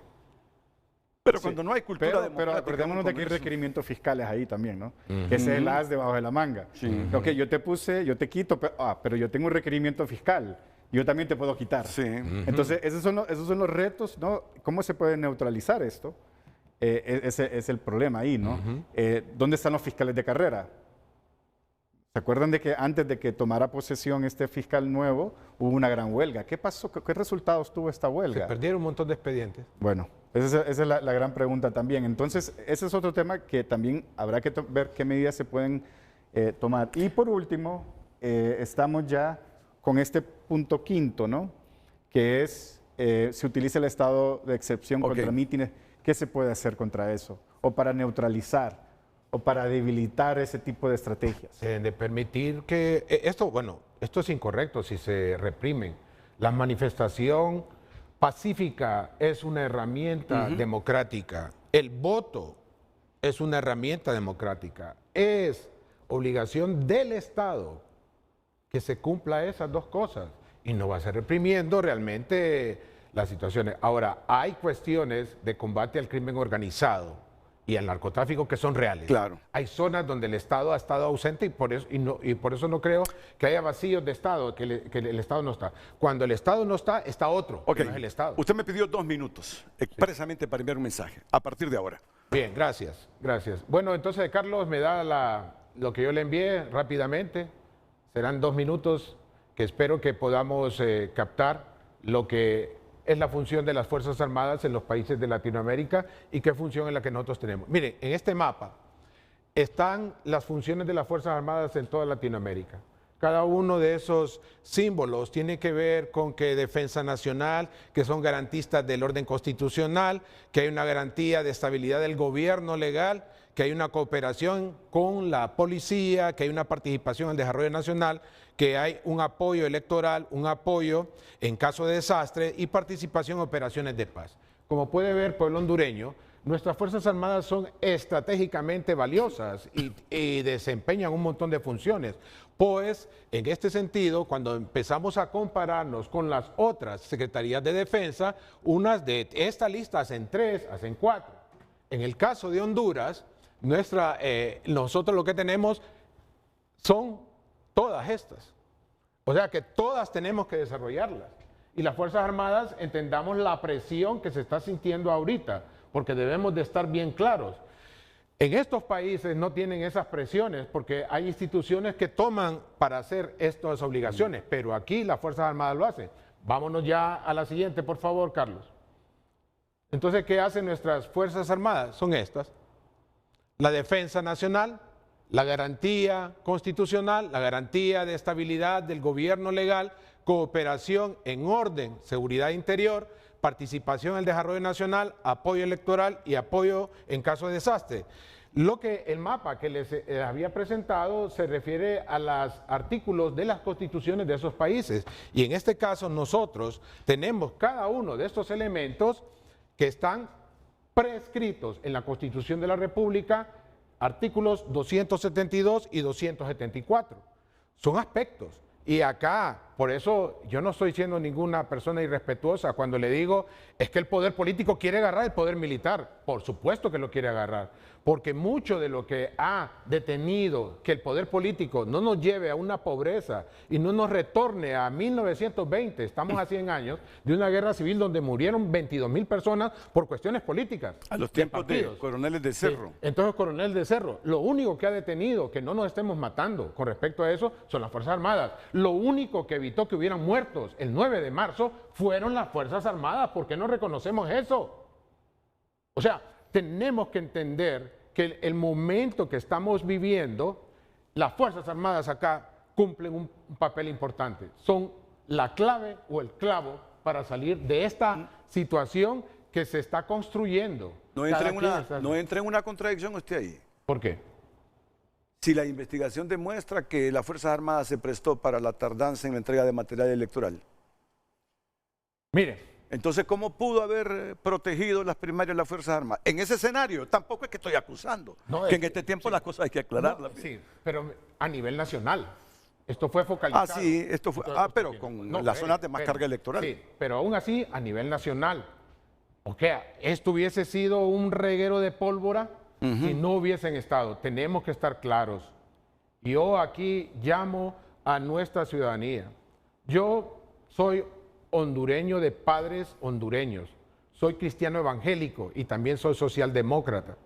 Pero cuando no hay cultura democrática... Pero acordémonos de que hay requerimientos fiscales ahí también, ¿no? Que ese es el as debajo de la manga. Ok, yo te puse, yo te quito, pero yo tengo un requerimiento fiscal. Yo también te puedo quitar. Sí. Entonces, esos son los retos, ¿no? ¿Cómo se puede neutralizar esto? Ese es el problema ahí, ¿no? ¿Dónde están los fiscales de carrera? ¿Se acuerdan de que antes de que tomara posesión este fiscal nuevo, hubo una gran huelga? ¿Qué pasó? ¿Qué resultados tuvo esta huelga? Se perdieron un montón de expedientes. Bueno, esa es la gran pregunta también. Entonces, ese es otro tema que también habrá que ver qué medidas se pueden tomar. Y por último, estamos ya con este punto quinto, ¿no? Que es, se utiliza el estado de excepción contra mítines. ¿Qué se puede hacer contra eso? O para neutralizar, o para debilitar ese tipo de estrategias. De permitir que... esto es incorrecto si se reprimen. La manifestación pacífica es una herramienta democrática. El voto es una herramienta democrática. Es obligación del Estado que se cumpla esas dos cosas y no va a ser reprimiendo realmente las situaciones. Ahora, hay cuestiones de combate al crimen organizado y al narcotráfico que son reales. Claro. Hay zonas donde el Estado ha estado ausente y por eso no creo que haya vacíos de Estado, que el Estado no está. Cuando el Estado no está, está otro, que no es el Estado. Usted me pidió 2 minutos expresamente para enviar un mensaje, a partir de ahora. Bien, gracias. Bueno, entonces, Carlos, me da lo que yo le envié rápidamente. Serán 2 minutos que espero que podamos captar lo que es la función de las Fuerzas Armadas en los países de Latinoamérica y qué función es la que nosotros tenemos. Miren, en este mapa están las funciones de las Fuerzas Armadas en toda Latinoamérica. Cada uno de esos símbolos tiene que ver con que defensa nacional, que son garantistas del orden constitucional, que hay una garantía de estabilidad del gobierno legal, que hay una cooperación con la policía, que hay una participación en el desarrollo nacional, que hay un apoyo electoral, un apoyo en caso de desastre y participación en operaciones de paz. Como puede ver, pueblo hondureño, nuestras Fuerzas Armadas son estratégicamente valiosas y desempeñan un montón de funciones. Pues, en este sentido, cuando empezamos a compararnos con las otras secretarías de defensa, unas de esta lista hacen 3, hacen 4. En el caso de Honduras, nosotros lo que tenemos son todas estas. O sea que todas tenemos que desarrollarlas. Y las Fuerzas Armadas entendamos la presión que se está sintiendo ahorita, porque debemos de estar bien claros. En estos países no tienen esas presiones porque hay instituciones que toman para hacer estas obligaciones, pero aquí las Fuerzas Armadas lo hacen. Vámonos ya a la siguiente, por favor, Carlos. Entonces, ¿qué hacen nuestras Fuerzas Armadas? Son estas. La defensa nacional, la garantía constitucional, la garantía de estabilidad del gobierno legal, cooperación en orden, seguridad interior, participación en el desarrollo nacional, apoyo electoral y apoyo en caso de desastre. El mapa que les había presentado se refiere a los artículos de las constituciones de esos países. Y en este caso nosotros tenemos cada uno de estos elementos que están prescritos en la Constitución de la República artículos 272 y 274. Son aspectos. Y acá, por eso yo no estoy siendo ninguna persona irrespetuosa cuando le digo, es que el poder político quiere agarrar el poder militar. Por supuesto que lo quiere agarrar, porque mucho de lo que ha detenido que el poder político no nos lleve a una pobreza y no nos retorne a 1920, estamos a 100 años, de una guerra civil donde murieron 22.000 personas por cuestiones políticas. A los tiempos de Coroneles de Cerro. Sí. Entonces, Coronel de Cerro, lo único que ha detenido que no nos estemos matando con respecto a eso son las Fuerzas Armadas. Lo único que evitó que hubieran muertos el 9 de marzo fueron las Fuerzas Armadas. ¿Por qué no reconocemos eso? O sea, tenemos que entender que el momento que estamos viviendo, las Fuerzas Armadas acá cumplen un papel importante. Son la clave o el clavo para salir de esta situación que se está construyendo. No entra en una contradicción usted ahí. ¿Por qué? Si la investigación demuestra que las Fuerzas Armadas se prestó para la tardanza en la entrega de material electoral. Mire. Entonces, ¿cómo pudo haber protegido las primarias las Fuerzas Armadas? En ese escenario, tampoco es que estoy acusando, que en este tiempo las cosas hay que aclararlas. Sí, pero a nivel nacional. Esto fue focalizado. Ah, sí, esto fue. Pero con las zonas de más carga electoral. Sí, pero aún así, a nivel nacional. O sea, esto hubiese sido un reguero de pólvora si no hubiesen estado. Tenemos que estar claros. Yo aquí llamo a nuestra ciudadanía. Yo soy hondureño de padres hondureños. Soy cristiano evangélico y también soy socialdemócrata.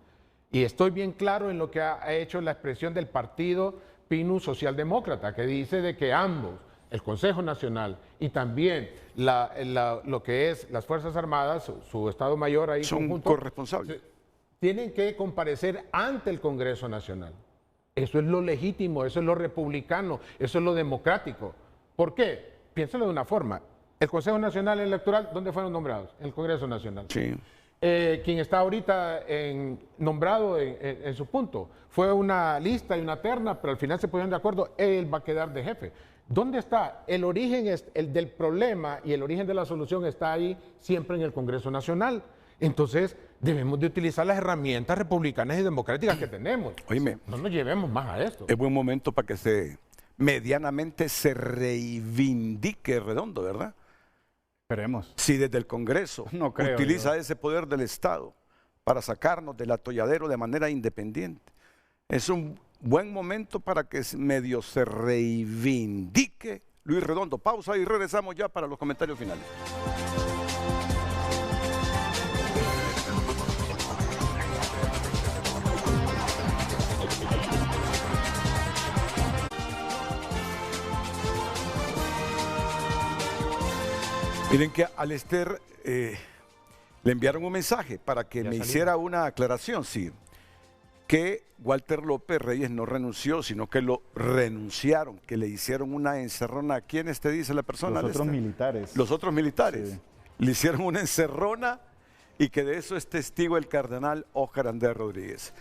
Y estoy bien claro en lo que ha hecho la expresión del partido PINU Socialdemócrata, que dice de que ambos, el Consejo Nacional y también lo que es las Fuerzas Armadas, su Estado Mayor ahí son conjunto, corresponsables. Tienen que comparecer ante el Congreso Nacional. Eso es lo legítimo, eso es lo republicano, eso es lo democrático. ¿Por qué? Piénsalo de una forma. El Consejo Nacional Electoral, ¿dónde fueron nombrados? En el Congreso Nacional. Sí. Quien está ahorita nombrado en su punto. Fue una lista y una terna, pero al final se pusieron de acuerdo, él va a quedar de jefe. ¿Dónde está? El origen del problema y el origen de la solución está ahí siempre en el Congreso Nacional. Entonces, debemos de utilizar las herramientas republicanas y democráticas que tenemos. Oíme, no nos llevemos más a esto. Es buen momento para que medianamente se reivindique Redondo, ¿verdad? Esperemos. Si desde el Congreso utiliza ese poder del Estado para sacarnos del atolladero de manera independiente, es un buen momento para que medio se reivindique Luis Redondo. Pausa y regresamos ya para los comentarios finales. Miren que a Lester le enviaron un mensaje para que me hiciera una aclaración, sí, que Walter López Reyes no renunció, sino que lo renunciaron, que le hicieron una encerrona. ¿Quiénes te dice la persona? Los otros militares. Los otros militares. Sí. Le hicieron una encerrona y que de eso es testigo el cardenal Óscar Andrés Rodríguez.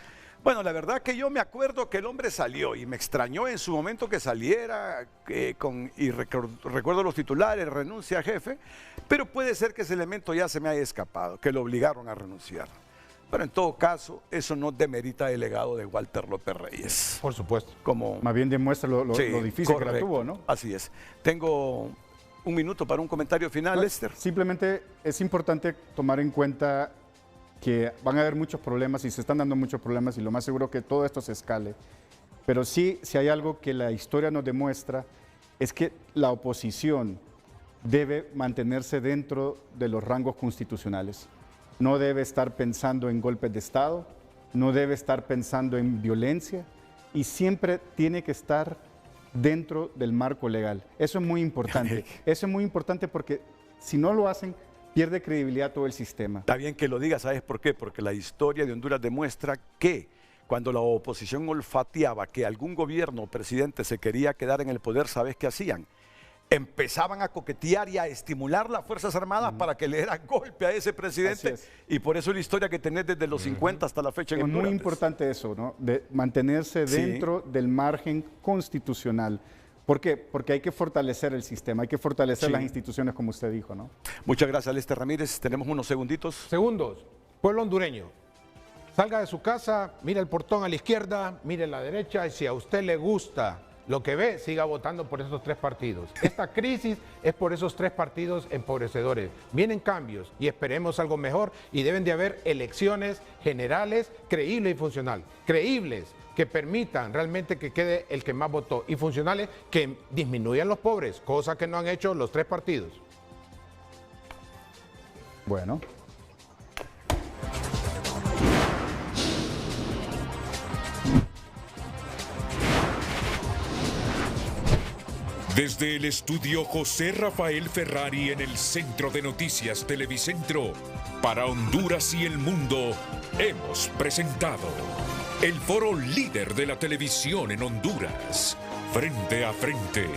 Bueno, la verdad que yo me acuerdo que el hombre salió y me extrañó en su momento que saliera recuerdo los titulares, renuncia a jefe, pero puede ser que ese elemento ya se me haya escapado, que lo obligaron a renunciar. Pero en todo caso, eso no demerita el legado de Walter López Reyes. Por supuesto. Más bien demuestra lo difícil que la tuvo, ¿no? Así es. Tengo un minuto para un comentario final, Lester. Simplemente es importante tomar en cuenta que van a haber muchos problemas y se están dando muchos problemas y lo más seguro que todo esto se escale. Pero sí, si hay algo que la historia nos demuestra, es que la oposición debe mantenerse dentro de los rangos constitucionales. No debe estar pensando en golpes de Estado, no debe estar pensando en violencia y siempre tiene que estar dentro del marco legal. Eso es muy importante. Eso es muy importante porque si no lo hacen, pierde credibilidad todo el sistema. Está bien que lo digas, ¿sabes por qué? Porque la historia de Honduras demuestra que cuando la oposición olfateaba que algún gobierno o presidente se quería quedar en el poder, ¿sabes qué hacían? Empezaban a coquetear y a estimular las Fuerzas Armadas para que le dieran golpe a ese presidente. Y por eso la historia que tenés desde los 50 hasta la fecha en Honduras. Es muy importante eso, ¿no? De mantenerse dentro del margen constitucional. ¿Por qué? Porque hay que fortalecer el sistema, hay que fortalecer las instituciones, como usted dijo, ¿no? Muchas gracias, Lester Ramírez. Tenemos unos segunditos. Segundos. Pueblo hondureño, Salga de su casa, mire el portón a la izquierda, mire a la derecha y si a usted le gusta lo que ve, siga votando por esos 3 partidos. Esta crisis es por esos 3 partidos empobrecedores. Vienen cambios y esperemos algo mejor y deben de haber elecciones generales creíbles y funcionales. Creíbles, que permitan realmente que quede el que más votó y funcionales que disminuyan los pobres, cosa que no han hecho los 3 partidos. Bueno. Desde el estudio José Rafael Ferrari en el Centro de Noticias Televicentro, para Honduras y el mundo, hemos presentado el foro líder de la televisión en Honduras, Frente a Frente.